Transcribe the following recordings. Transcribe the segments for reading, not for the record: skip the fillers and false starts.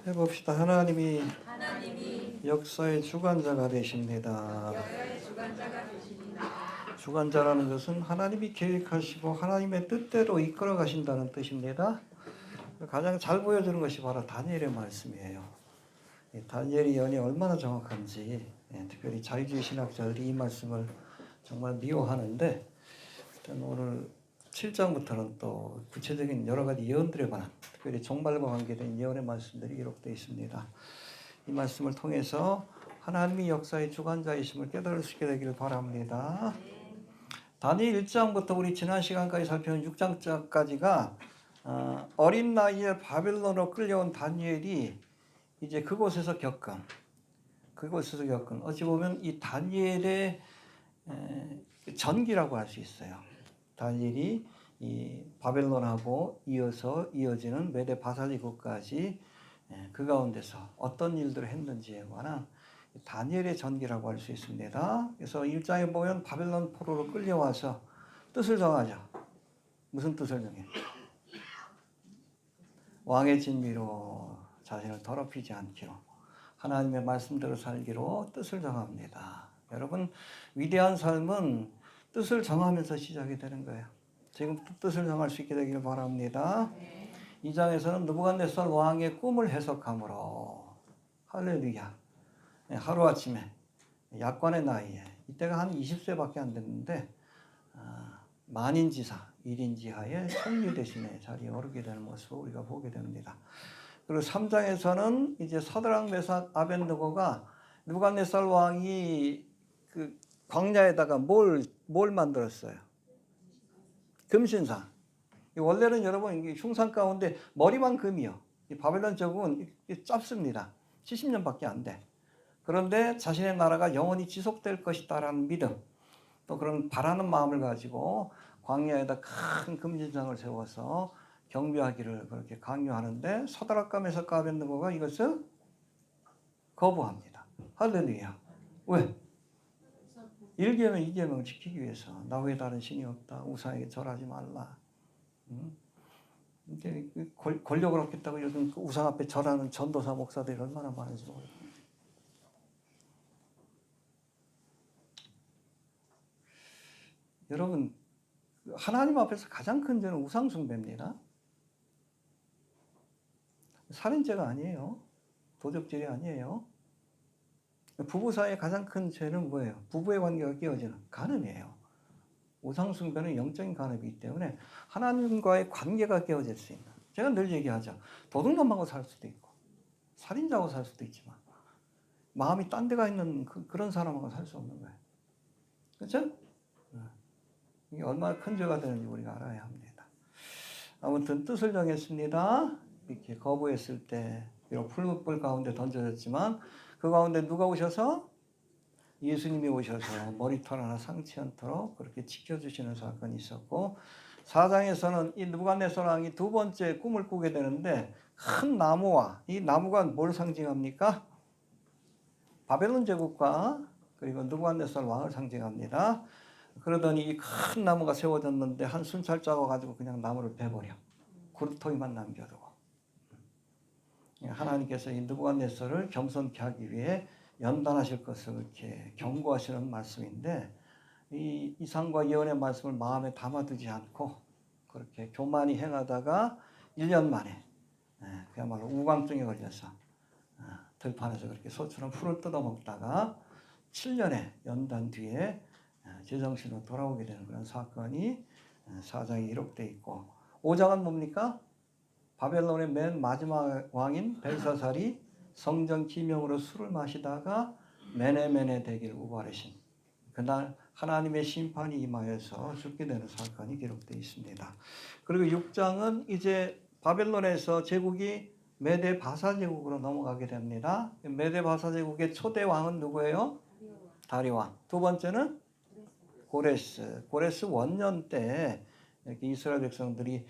해봅시다. 하나님이 역사의 주관자가 되십니다. 주관자라는 것은 하나님이 계획하시고 하나님의 뜻대로 이끌어 가신다는 뜻입니다. 가장 잘 보여주는 것이 바로 다니엘의 말씀이에요. 다니엘의 예언이 얼마나 정확한지 특별히 자유주의 신학자들이 이 말씀을 정말 미워하는데, 오늘 7장부터는 또 구체적인 여러 가지 예언들에 관한, 특별히 종말과 관계된 예언의 말씀들이 기록되어 있습니다. 이 말씀을 통해서 하나님이 역사의 주관자이심을 깨달을 수 있게 되기를 바랍니다. 다니엘 1장부터 우리 지난 시간까지 살펴본 6장까지가 어린 나이에 바벨론으로 끌려온 다니엘이 이제 그곳에서 겪은 어찌 보면 이 다니엘의 전기라고 할 수 있어요. 다니엘이 이 바벨론하고 이어지는 메데 바사제국까지 그 가운데서 어떤 일들을 했는지에 관한 다니엘의 전기라고 할 수 있습니다. 그래서 1장에 보면 바벨론 포로로 끌려와서 뜻을 정하죠. 무슨 뜻을 정해? 왕의 진미로 자신을 더럽히지 않기로, 하나님의 말씀대로 살기로 뜻을 정합니다. 여러분, 위대한 삶은 뜻을 정하면서 시작이 되는 거예요. 지금 뜻을 정할 수 있게 되기를 바랍니다. 2장에서는 느부갓네살 왕의 꿈을 해석함으로, 할렐루야, 하루아침에 약관의 나이에, 이때가 한 20세밖에 안 됐는데 만인지사 1인지하의 총리 대신에 자리에 오르게 되는 모습을 우리가 보게 됩니다. 그리고 3장에서는 이제 사드락 메삭 아벳느고가 느부갓네살 왕이 그 광야에다가 뭘 만들었어요? 금신상. 원래는 여러분 흉상 가운데 머리만 금이요. 이 바벨론 제국은 짧습니다. 70년밖에 안 돼. 그런데 자신의 나라가 영원히 지속될 것이다라는 믿음, 또 그런 바라는 마음을 가지고 광야에다 큰 금신상을 세워서 경배하기를 그렇게 강요하는데, 사드락과 메삭과 아벳느고가 이것을 거부합니다. 할렐루야. 왜? 1계명, 2계명을 지키기 위해서. 나 외에 다른 신이 없다. 우상에게 절하지 말라. 이게 권력을 얻겠다고 요즘 그 우상 앞에 절하는 전도사 목사들이 얼마나 많은지 모르겠어요. 여러분, 하나님 앞에서 가장 큰 죄는 우상 숭배입니다. 살인죄가 아니에요. 도적질이 아니에요. 부부 사이의 가장 큰 죄는 뭐예요? 부부의 관계가 깨어지는 간음이에요. 우상 숭배는 영적인 간음이기 때문에 하나님과의 관계가 깨어질 수 있는, 제가 늘 얘기하죠. 도둑놈하고 살 수도 있고 살인자하고 살 수도 있지만 마음이 딴 데가 있는 그런 사람하고 살 수 없는 거예요. 그렇죠? 이게 얼마나 큰 죄가 되는지 우리가 알아야 합니다. 아무튼 뜻을 정했습니다. 이렇게 거부했을 때 비록 풀무불 가운데 던져졌지만 그 가운데 누가 오셔서? 예수님이 오셔서 머리털 하나 상치 않도록 그렇게 지켜주시는 사건이 있었고, 4장에서는 이 느부갓네살 왕이 두 번째 꿈을 꾸게 되는데, 큰 나무와, 이 나무가 뭘 상징합니까? 바벨론 제국과 그리고 느부갓네살 왕을 상징합니다. 그러더니 이 큰 나무가 세워졌는데 한 순찰 짜고 그냥 나무를 베버려. 구루터기만 남겨두고. 하나님께서 이 느부갓네살을 겸손케 하기 위해 연단하실 것을 이렇게 경고하시는 말씀인데, 이 이상과 예언의 말씀을 마음에 담아두지 않고 그렇게 교만히 행하다가 1년 만에 그야말로 우광증에 걸려서 들판에서 그렇게 소처럼 풀을 뜯어먹다가 7년의 연단 뒤에 제정신으로 돌아오게 되는 그런 사건이 4장에 기록되어 있고, 5장은 뭡니까? 바벨론의 맨 마지막 왕인 벨사살이 성전 기명으로 술을 마시다가 메네메네 대기를 우발하신 그날 하나님의 심판이 임하여서 죽게 되는 사건이 기록되어 있습니다. 그리고 6장은 이제 바벨론에서 제국이 메데 바사 제국으로 넘어가게 됩니다. 메데 바사 제국의 초대 왕은 누구예요? 다리왕. 두 번째는 고레스 원년 때 이렇게 이스라엘 백성들이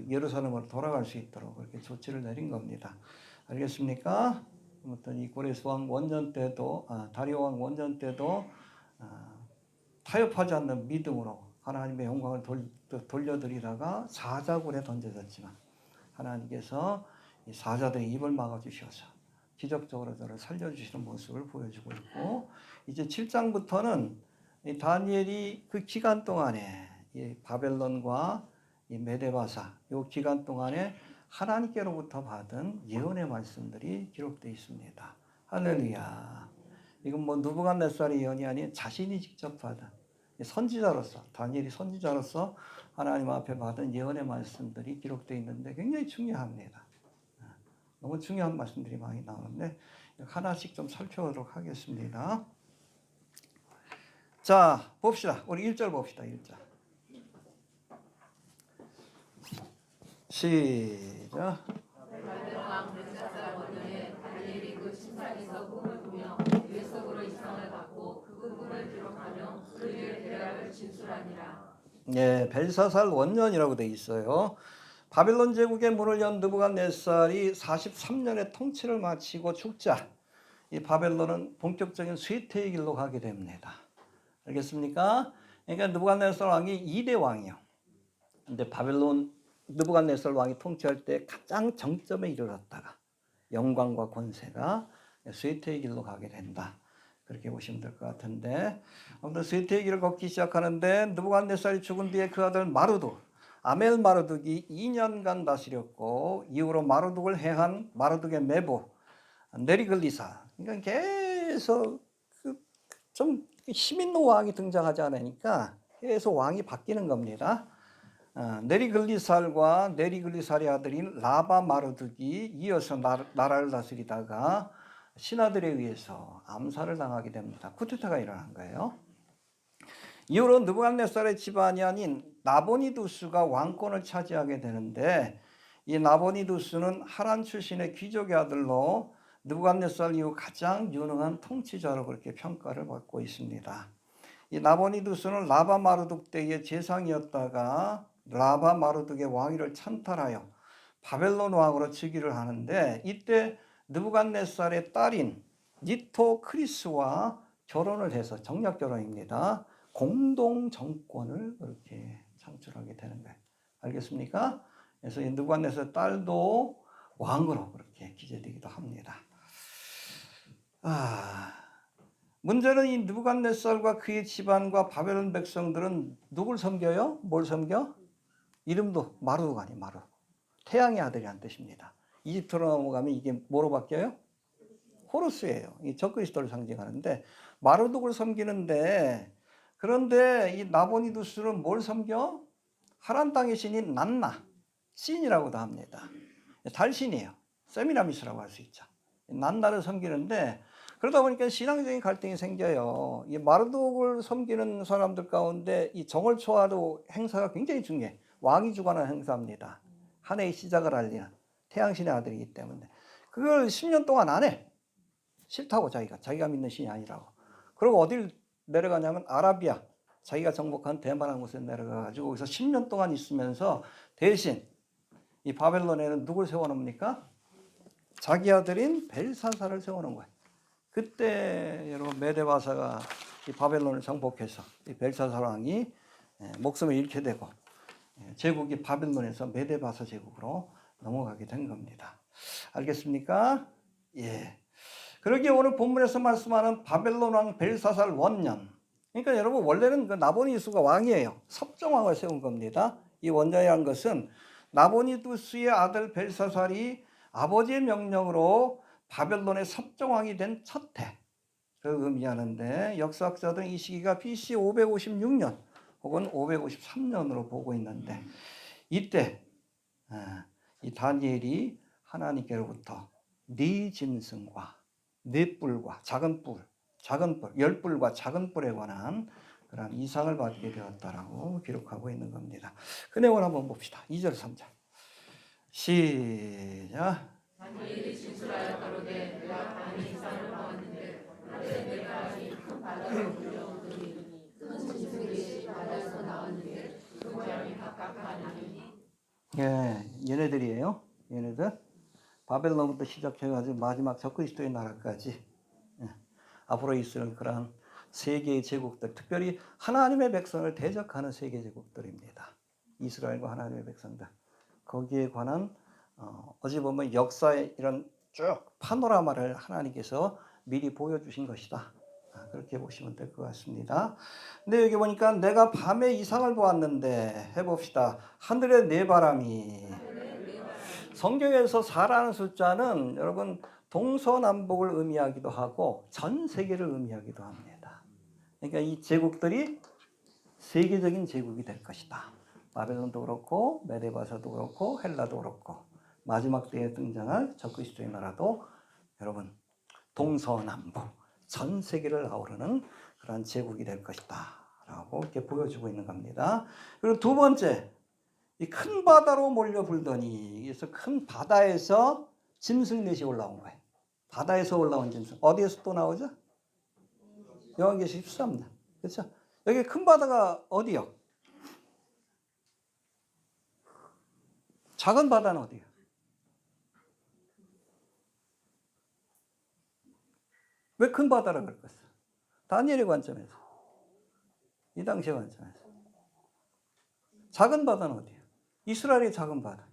예루살렘으로 돌아갈 수 있도록 그렇게 조치를 내린 겁니다. 알겠습니까? 아무튼 이 고레스 왕 원년 때도, 다리오 왕 원년 때도 타협하지 않는 믿음으로 하나님의 영광을 돌려드리다가 사자굴에 던져졌지만, 하나님께서 이 사자들의 입을 막아주셔서 기적적으로 저를 살려주시는 모습을 보여주고 있고, 이제 7장부터는 이 다니엘이 그 기간 동안에 이 바벨론과 이 메데바사 이 기간 동안에 하나님께로부터 받은 예언의 말씀들이 기록되어 있습니다. 할렐루야. 이건 뭐 느부갓네살의 예언이 아닌 자신이 직접 받은 선지자로서, 다니엘이 선지자로서 하나님 앞에 받은 예언의 말씀들이 기록되어 있는데 굉장히 중요합니다. 너무 중요한 말씀들이 많이 나오는데 하나씩 좀 살펴보도록 하겠습니다. 자, 봅시다. 우리 1절 봅시다. 1절. 시작. 다니엘이 그 침상에서 꿈을 보며 뇌속으로 이상을 받고 그 꿈을 기록하며 그 일의 대략을 진술하니라. 네, 벨사살 원년이라고 돼 있어요. 바벨론 제국의 문을 연 느부갓네살이 43년의 통치를 마치고 죽자 이 바벨론은 본격적인 쇠퇴의 길로 가게 됩니다. 알겠습니까? 그러니까 느부갓네살 왕이 2대 왕이요. 근데 바벨론 느부갓네살 왕이 통치할 때 가장 정점에 이르렀다가 영광과 권세가 쇠퇴의 길로 가게 된다. 그렇게 보시면 될 것 같은데, 아무튼 쇠퇴의 길을 걷기 시작하는데 느부갓네살이 죽은 뒤에 그 아들 마르둑, 아멜 마르둑이 2년간 다스렸고, 이후로 마르둑을 해한 마르둑의 매부 네리글리사, 그러니까 계속 좀 힘 있는 왕이 등장하지 않으니까 계속 왕이 바뀌는 겁니다. 네리글리살과 네리글리살의 아들인 라바 마르둑이 이어서 나라를 다스리다가 신하들에 의해서 암살을 당하게 됩니다. 쿠데타가 일어난 거예요. 이후로 느부갓네살의 집안이 아닌 나보니두스가 왕권을 차지하게 되는데, 이 나보니두스는 하란 출신의 귀족의 아들로 느부갓네살 이후 가장 유능한 통치자로 그렇게 평가를 받고 있습니다. 이 나보니두스는 라바 마르둑 때의 재상이었다가 라바 마르둑의 왕위를 찬탈하여 바벨론 왕으로 즉위를 하는데, 이때 느부갓네살의 딸인 니토 크리스와 결혼을 해서, 정략 결혼입니다, 공동 정권을 그렇게 창출하게 되는 거예요. 알겠습니까? 그래서 이 느부갓네살 딸도 왕으로 그렇게 기재되기도 합니다. 문제는 이 느부갓네살과 그의 집안과 바벨론 백성들은 누굴 섬겨요? 뭘 섬겨? 이름도 마르둑 아니에요. 마르둑. 태양의 아들이란 뜻입니다. 이집트로 넘어가면 이게 뭐로 바뀌어요? 호루스예요. 이 적그리스도를 상징하는데 마르둑을 섬기는데, 그런데 이 나보니두스는 뭘 섬겨? 하란 땅의 신인 난나, 신이라고도 합니다. 달신이에요. 세미라미스라고 할 수 있죠. 난나를 섬기는데, 그러다 보니까 신앙적인 갈등이 생겨요. 이 마르둑을 섬기는 사람들 가운데 이 정월초하루 행사가 굉장히 중요해. 왕이 주관하는 행사입니다. 한 해의 시작을 알리는 태양신의 아들이기 때문에 그걸 10년 동안 안 해. 싫다고, 자기가 믿는 신이 아니라고. 그리고 어딜 내려가냐면 아라비아, 자기가 정복한 대만한 곳에 내려가가지고 거기서 10년 동안 있으면서 대신 이 바벨론에는 누굴 세워놓습니까? 자기 아들인 벨사살을 세워놓은 거예요. 그때 여러분 메데바사가 이 바벨론을 정복해서 이 벨사살 왕이 목숨을 잃게 되고 제국이 바벨론에서 메데바사 제국으로 넘어가게 된 겁니다. 알겠습니까? 예. 그러기에 오늘 본문에서 말씀하는 바벨론 왕 벨사살 원년, 그러니까 여러분 원래는 그 나보니두스가 왕이에요. 섭정왕을 세운 겁니다. 이 원년이라는 것은 나보니두스의 아들 벨사살이 아버지의 명령으로 바벨론의 섭정왕이 된 첫 해를 의미하는데, 역사학자들은 이 시기가 BC 556년 혹은 553년으로 보고 있는데, 이때 이 다니엘이 하나님께로부터 네 짐승과 네 뿔과 작은 뿔, 열 뿔과 작은 뿔에 관한 그런 이상을 받게 되었다라고 기록하고 있는 겁니다. 그 내용을 한번 봅시다. 2절 3절 시작. 다니엘이 진술하여 가로되 내가 많은 이상을 보았는데 하늘에 내가 이 큰 바다로 들려오더니 큰 짐승들이 바다에서 나왔는데 그 모양이 각각 하나니. 예, 얘네들이에요. 얘네들 바벨론부터 시작해가지고 마지막 적그리스도의 나라까지 앞으로 있을 그런 세계의 제국들, 특별히 하나님의 백성을 대적하는 세계 제국들입니다. 이스라엘과 하나님의 백성들, 거기에 관한 어찌 보면 역사의 이런 쭉 파노라마를 하나님께서 미리 보여주신 것이다. 그렇게 보시면 될 것 같습니다. 근데 여기 보니까 내가 밤에 이상을 보았는데 해봅시다. 하늘의 네 바람이. 성경에서 4라는 숫자는 여러분 동서남북을 의미하기도 하고 전 세계를 의미하기도 합니다. 그러니까 이 제국들이 세계적인 제국이 될 것이다. 바벨론도 그렇고 메데바사도 그렇고 헬라도 그렇고 마지막 때에 등장할 적그리스도의 나라도 여러분 동서남북 전 세계를 아우르는 그런 제국이 될 것이다 라고 이렇게 보여주고 있는 겁니다. 그리고 두 번째, 이 큰 바다로 몰려 불더니, 그래서 큰 바다에서 짐승 넷이 올라온 거예요. 바다에서 올라온 짐승. 어디에서 또 나오죠? 요한계시록 13장. 그렇죠? 여기 큰 바다가 어디요? 작은 바다는 어디요? 왜 큰 바다라고 그랬겠어요? 다니엘의 관점에서. 이 당시의 관점에서. 작은 바다는 어디요? 이스라엘의 작은 바다.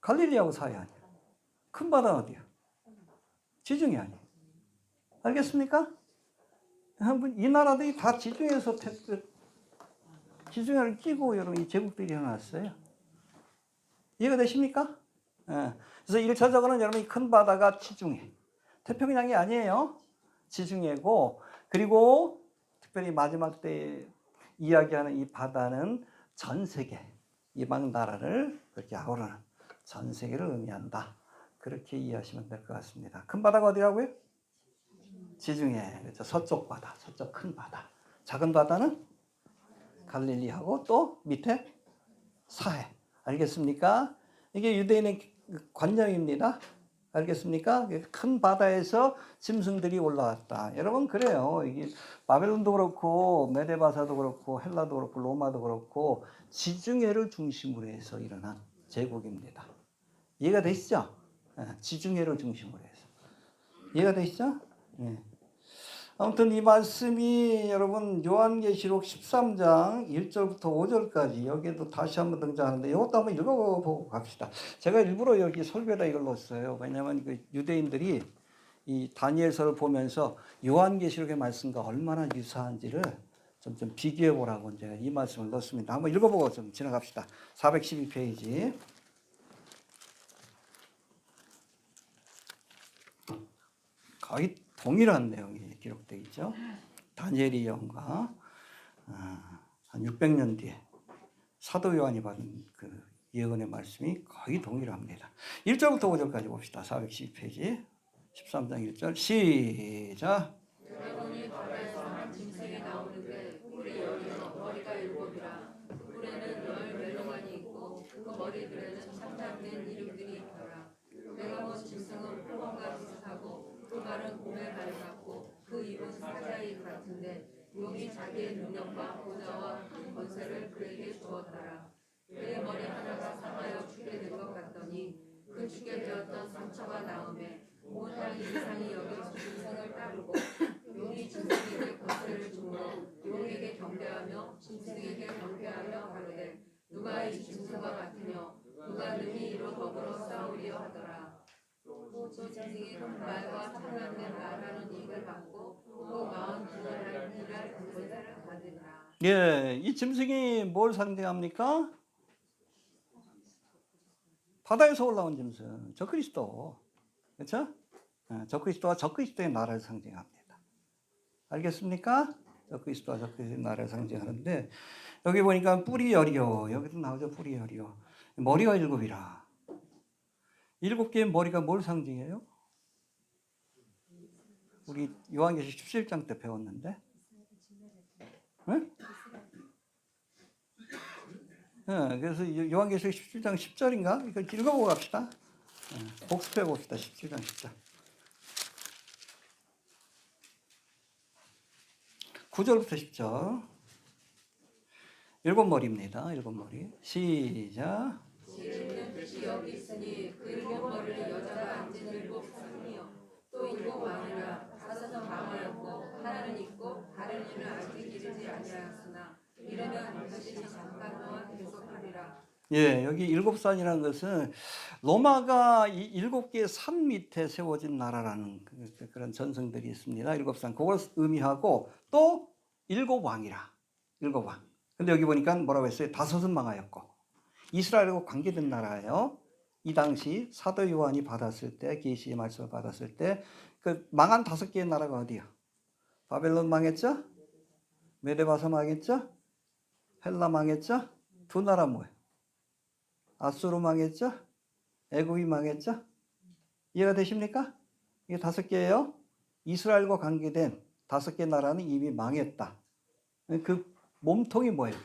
갈릴리하고 사이 아니에요. 큰 바다는 어디요? 지중해 아니에요. 알겠습니까? 이 나라들이 다 지중해에서 지중해를 끼고 여러분 이 제국들이 일어났어요. 이해가 되십니까? 예. 그래서 1차적으로는 여러분 이 큰 바다가 지중해. 태평양이 아니에요. 지중해고, 그리고 특별히 마지막 때 이야기하는 이 바다는 전 세계, 이방 나라를 그렇게 아우르는 전 세계를 의미한다. 그렇게 이해하시면 될 것 같습니다. 큰 바다가 어디라고요? 지중해. 그렇죠. 서쪽 바다, 서쪽 큰 바다. 작은 바다는 갈릴리하고 또 밑에 사해. 알겠습니까? 이게 유대인의 관념입니다. 알겠습니까? 큰 바다에서 짐승들이 올라왔다. 여러분 그래요. 이게 바벨론도 그렇고 메데바사도 그렇고 헬라도 그렇고 로마도 그렇고 지중해를 중심으로 해서 일어난 제국입니다. 이해가 되시죠? 지중해를 중심으로 해서. 이해가 되시죠? 네. 아무튼 이 말씀이 여러분 요한계시록 13장 1절부터 5절까지 여기에도 다시 한번 등장하는데 이것도 한번 읽어보고 갑시다. 제가 일부러 여기 설교에다 이걸 넣었어요. 왜냐하면 그 유대인들이 이 다니엘서를 보면서 요한계시록의 말씀과 얼마나 유사한지를 좀 비교해 보라고 제가 이 말씀을 넣었습니다. 한번 읽어보고 좀 지나갑시다. 412페이지. 거의 동일한 내용이 기록되어 있죠. 다니엘이 예언과 한 600년 뒤에 사도 요한이 받은 그 예언의 말씀이 거의 동일합니다. 1절부터 5절까지 봅시다. 412페이지 13장 1절 시작. 여러분이 바다에서 한 짐승이 나오는데 뿔이 여리며 머리가 일곱이라. 그 뿔에는 10멜로만이 있고 그 머리들에는 참작된 이름들이 있더라. 내가 본 짐승은 표범과 비슷하고 그 발은 곰의 발 같고 그 입은 사자의 같은데 용이 자기의 능력과 보좌와 큰 권세를 그에게 주었더라. 그의 머리 하나가 상하여 죽게 된 것 같더니 그 죽게 되었던 상처가 나음에 온 땅 이상이 여기서 짐승을 따르고 용이 짐승에게 권세를 주므로 용에게 경배하며 짐승에게 경배하며 가로되 누가 이 짐승과 같으며 누가 능히 이로 더불어 싸우리요 하더라. 또 짐승이 말과 찬란된 말하는 입을 받고 또 42날 일할 권세를 받으리라. 예, 이 짐승이 뭘 상징합니까? 바다에서 올라온 짐승, 적그리스도. 그렇죠? 적그리스도와 적그리스도의 나라를 상징합니다. 알겠습니까? 적그리스도와 적그리스도의 나라를 상징하는데 여기 보니까 뿔이 여리요. 여기도 나오죠. 뿔이 여리요. 머리가 7이라. 7개의 머리가 뭘 상징해요? 우리 요한계시록 17장 때 배웠는데. 네? 그래서 요한계시록 17장 10절인가? 이거 읽어보고 갑시다. 복습해 봅시다. 17장 10절. 9절부터 10절. 7머리입니다. 7머리. 시작. 지혜는 뜻이 여기 있으니 그 7머리는 여자가 앉은 7상이요 또 7왕이라. 5은 망하였고 하나는 있고 다른 이는 아직 이르지 아니하였으나 이르면 이것이 잠깐 동안 계속하리라. 예, 여기 일곱 산이라는 것은 로마가 이 일곱 개의 산 밑에 세워진 나라라는 그런 전승들이 있습니다. 일곱 산. 그걸 의미하고 또 일곱 왕이라. 일곱 왕. 근데 여기 보니까 뭐라고 했어요? 다섯은 망하였고. 이스라엘하고 관계된 나라예요. 이 당시 사도 요한이 받았을 때, 계시의 말씀을 받았을 때, 그 망한 다섯 개의 나라가 어디요? 바벨론 망했죠? 메데바사 망했죠? 헬라 망했죠? 두 나라 뭐예요? 아수르 망했죠? 애굽이 망했죠? 이해가 되십니까? 이게 다섯 개예요. 이스라엘과 관계된 다섯 개 나라는 이미 망했다. 그 몸통이 뭐예요?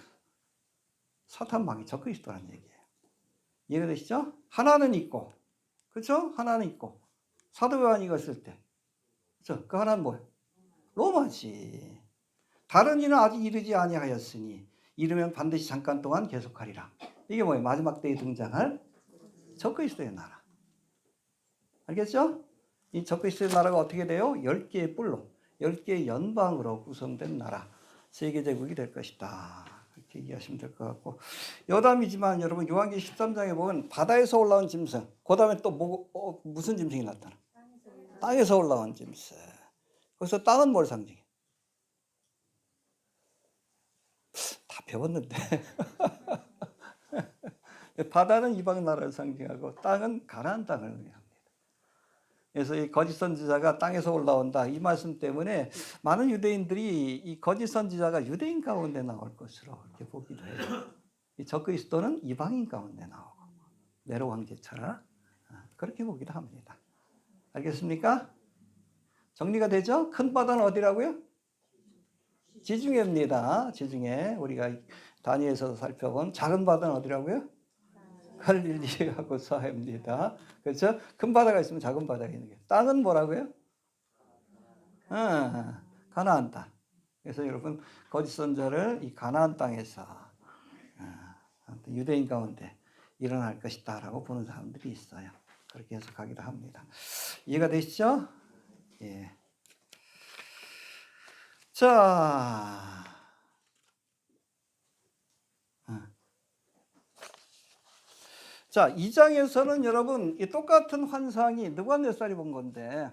사탄 망이 적그리스도라는 얘기예요. 이해가 되시죠? 하나는 있고, 그렇죠? 하나는 있고, 사도 요한이 이었을 때, 그렇죠? 그 하나는 뭐예요? 로마지. 다른 이는 아직 이르지 아니하였으니 이르면 반드시 잠깐 동안 계속하리라. 이게 뭐예요? 마지막 때에 등장할 적그리스도의 나라. 알겠죠? 이 적그리스도의 나라가 어떻게 돼요? 10개의 뿔로, 10개의 연방으로 구성된 나라, 세계제국이 될 것이다. 이렇게 얘기하시면 될 것 같고, 여담이지만 여러분 요한계시 13장에 보면 바다에서 올라온 짐승, 그 다음에 또 무슨 짐승이 나타나? 땅에서 올라온 짐승. 그래서 땅은 뭘 상징해? 다 배웠는데. 바다는 이방 나라를 상징하고 땅은 가나안 땅을 의미합니다. 그래서 이 거짓 선지자가 땅에서 올라온다 이 말씀 때문에 많은 유대인들이 이 거짓 선지자가 유대인 가운데 나올 것으로 이렇게 보기도 해요. 이 적그리스도는 이방인 가운데 나오고 네로 황제처럼 그렇게 보기도 합니다. 알겠습니까? 정리가 되죠? 큰 바다는 어디라고요? 지중해입니다. 지중해. 우리가 다니엘에서 살펴본 작은 바다는 어디라고요? 갈릴리하고 사해입니다. 그렇죠? 큰 바다가 있으면 작은 바다가 있는 게. 땅은 뭐라고요? 가나안 땅. 그래서 여러분 거짓 선자를 이 가나안 땅에서 유대인 가운데 일어날 것이다라고 보는 사람들이 있어요. 그렇게 해석하기도 합니다. 이해가 되시죠? 예. 자. 자, 2장에서는 여러분 이 똑같은 환상이 느부갓네살이 본 건데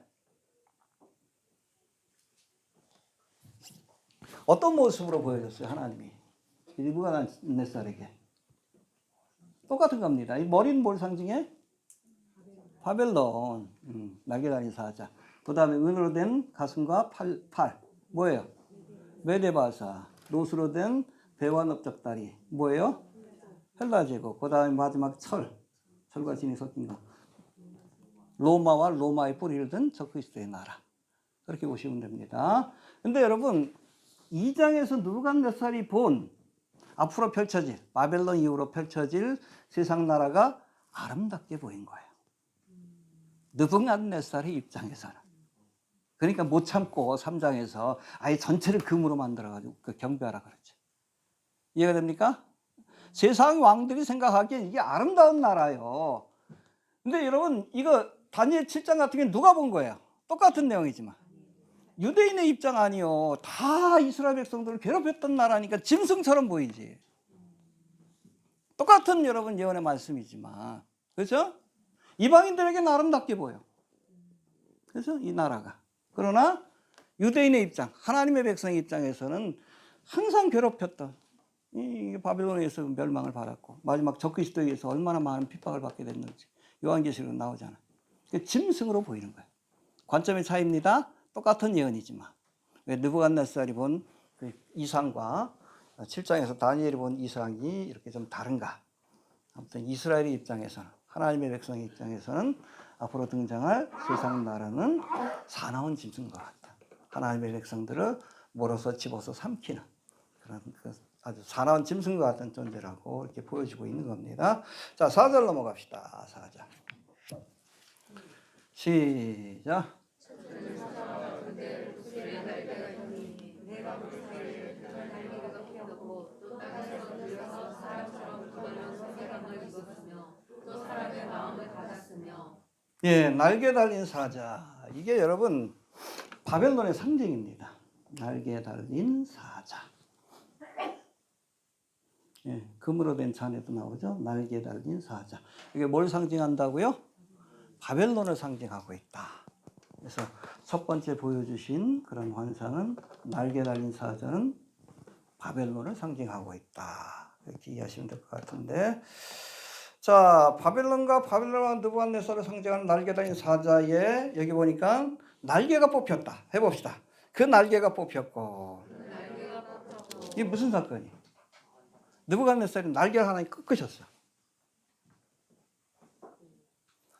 어떤 모습으로 보여줬어요? 하나님이 느부갓네살에게 똑같은 겁니다. 이 머리는 뭘 상징해? 바벨론, 날개 달린 사자. 그 다음에 은으로 된 가슴과 팔 뭐예요? 메데바사. 노수로 된 배와 넓적다리 뭐예요? 헬라 제국. 그 다음에 마지막 철과 진이 섞인 거. 로마와 로마의 뿌리를 든 적그리스도의 나라. 그렇게 보시면 됩니다. 근데 여러분 2장에서 느부갓네살이 본 앞으로 펼쳐질 바벨론 이후로 펼쳐질 세상 나라가 아름답게 보인 거예요. 느부갓네살의 입장에서는. 그러니까 못 참고 3장에서 아예 전체를 금으로 만들어가지고 경배하라 그랬죠. 이해가 됩니까? 세상 왕들이 생각하기엔 이게 아름다운 나라예요. 근데 여러분 이거 다니엘 7장 같은 게 누가 본 거예요? 똑같은 내용이지만 유대인의 입장 아니요. 다 이스라엘 백성들을 괴롭혔던 나라니까 짐승처럼 보이지. 똑같은 여러분 예언의 말씀이지만 그렇죠? 이방인들에게는 아름답게 보여. 그래서 이 나라가. 그러나 유대인의 입장, 하나님의 백성의 입장에서는 항상 괴롭혔던 이 바벨론에서 멸망을 받았고 마지막 적그리스도에 의해서 얼마나 많은 핍박을 받게 됐는지 요한계시록에 나오잖아. 짐승으로 보이는 거예요. 관점의 차이입니다. 똑같은 예언이지만 왜 느부갓네살이 본 그 이상과 7장에서 다니엘이 본 이상이 이렇게 좀 다른가? 아무튼 이스라엘의 입장에서는 하나님의 백성의 입장에서는 앞으로 등장할 세상 나라는 사나운 짐승과 같다. 하나님의 백성들을 몰아서 집어서 삼키는 그런 아주 사나운 짐승과 같은 존재라고 이렇게 보여지고 있는 겁니다. 자, 4절 넘어갑시다. 4절. 시작. 예, 날개 달린 사자. 이게 여러분 바벨론의 상징입니다. 날개 달린 사자. 예, 금으로 된 잔에도 나오죠. 날개 달린 사자. 이게 뭘 상징한다고요? 바벨론을 상징하고 있다. 그래서 첫 번째 보여주신 그런 환상은 날개 달린 사자는 바벨론을 상징하고 있다. 이렇게 이해하시면 될 것 같은데, 자, 바벨론과 느부갓네살을 상징하는 날개 달린 사자에 여기 보니까 날개가 뽑혔다. 해봅시다. 그 날개가 뽑혔고, 이게 무슨 사건이? 느부갓네살이 날개를 하나 꺾으셨어.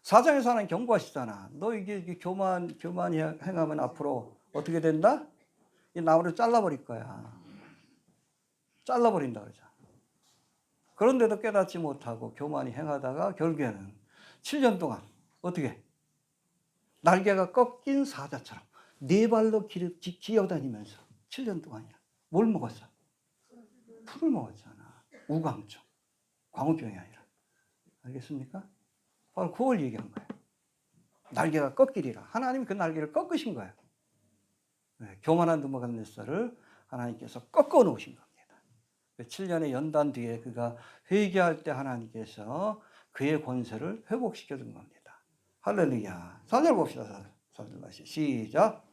사장에서 하나님 경고하시잖아. 너 이게 교만히 행하면 앞으로 어떻게 된다? 이 나무를 잘라버릴 거야. 잘라버린다 그러죠. 그런데도 깨닫지 못하고 교만히 행하다가 결국에는 7년 동안 어떻게? 날개가 꺾인 사자처럼 네 발로 기어다니면서 7년 동안이야. 뭘 먹었어? 풀을 먹었잖아. 우광증. 광우병이 아니라. 알겠습니까? 바로 그걸 얘기한 거예요. 날개가 꺾이리라. 하나님이 그 날개를 꺾으신 거예요. 네, 교만한 느부갓네살을 하나님께서 꺾어 놓으신 겁니다. 7년의 연단 뒤에 그가 회개할 때 하나님께서 그의 권세를 회복시켜 준 겁니다. 할렐루야. 4절 봅시다. 4절 다시 시작.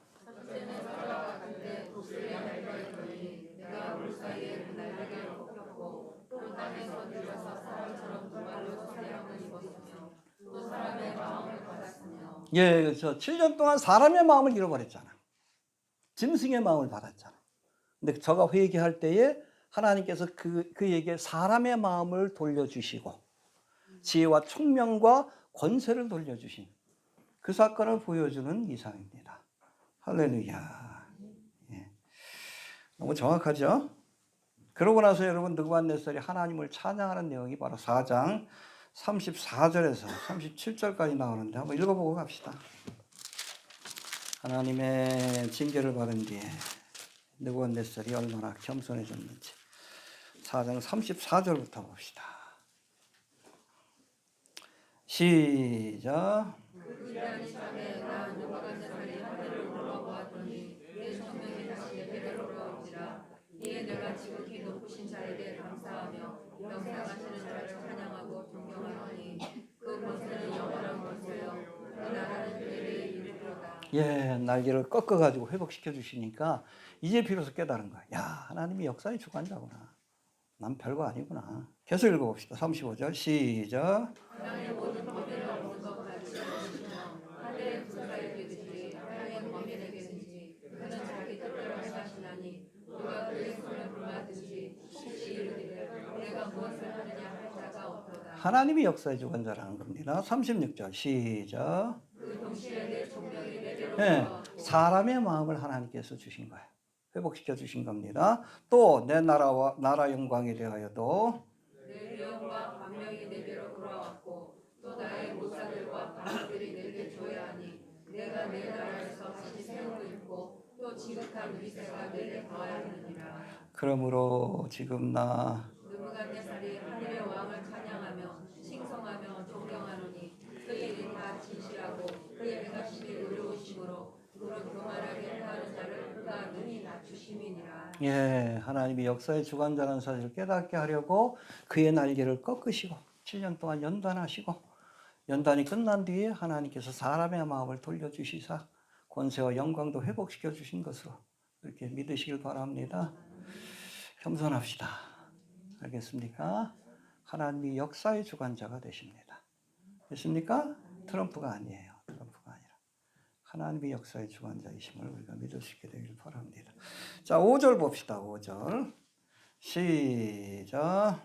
예, 그렇죠. 7년 동안 사람의 마음을 잃어버렸잖아. 짐승의 마음을 받았잖아. 근데 저가 회개할 때에 하나님께서 그에게 사람의 마음을 돌려주시고 지혜와 총명과 권세를 돌려주신 그 사건을 보여주는 이상입니다. 할렐루야. 예. 너무 정확하죠? 그러고 나서 여러분 느부갓네살이 하나님을 찬양하는 내용이 바로 4장 34절에서 37절까지 나오는데 한번 읽어보고 갑시다. 하나님의 징계를 받은 뒤에 느부갓네살이 얼마나 겸손해졌는지 4장 34절부터 봅시다. 시작. 이에 내가 지극히 높으신 자에게 감사하며 역사하시는 자를 찬양하고 존경하노니 그 권세는 영원한 권세요 그 나라는 대대에 이르리로다. 예, 날개를 꺾어가지고 회복시켜 주시니까 이제 비로소 깨달은 거야. 야, 하나님이 역사의 주관자구나. 난 별거 아니구나. 계속 읽어봅시다. 35절 시작. 땅의 모든 법에는 없는 것 같이 하시며 하늘의 군사에 되듯이 땅의 범인에게든지 그는 자기 뜻대로 행하시나니 누가 그의 손을 불마든지 혹시 이르기를 내가 무엇을 하느냐 할 자가 없도다. 하나님이 역사의 주관자라는 겁니다. 36절 시작. 그 동시에 내 종명이 내게로 사람의 마음을 하나님께서 주신 거예요. 회복시켜 주신 겁니다. 또 내 나라 영광에 대하여도 내 위엄과 광명이 내게로 돌아왔고 또 나의 목사들과 바로들이 내게 조회하니 내가 내 나라에서 다시 세우고 있고 또 지극한 위세가 내게 더하였느니라. 그러므로 지금 나 느부갓네살이 하늘의 왕을 찬양하며 칭송하며 존경하노니 그의 일이 다 진실하고 그의 행하심이 의로우심으로 그런 교만하게 행하는 자를 그가 눈이 낮추심이니라. 예, 하나님이 역사의 주관자라는 사실을 깨닫게 하려고 그의 날개를 꺾으시고 7년 동안 연단하시고 연단이 끝난 뒤에 하나님께서 사람의 마음을 돌려주시사 권세와 영광도 회복시켜 주신 것으로 이렇게 믿으시길 바랍니다. 겸손합시다. 알겠습니까? 하나님이 역사의 주관자가 되십니다. 됐습니까? 트럼프가 아니에요. 트럼프가 아니라 하나님이 역사의 주관자이심을 우리가 믿을 수 있게 되길 바랍니다. 자, 5절 봅시다. 5절 시작.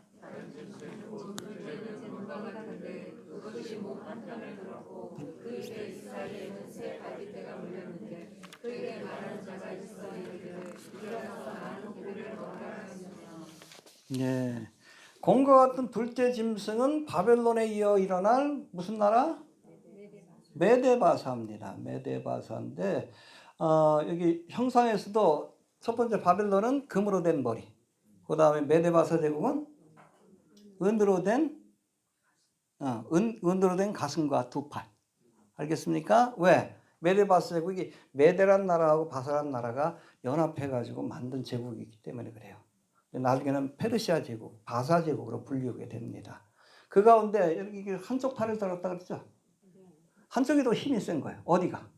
네, 공과 같은 둘째 짐승은 바벨론에 이어 일어날 무슨 나라? 메데바사입니다. 메데바사인데 여기 형상에서도 첫 번째 바벨론은 금으로 된 머리, 그 다음에 메데바사 제국은 은으로 된 가슴과 두 팔. 알겠습니까? 왜? 메데바사 제국이 메데란 나라하고 바사란 나라가 연합해가지고 만든 제국이기 때문에 그래요. 나중에는 페르시아 제국, 바사 제국으로 불리게 됩니다. 그 가운데 이렇게 한쪽 팔을 들었다 그랬죠? 한쪽이 더 힘이 센 거예요. 어디가?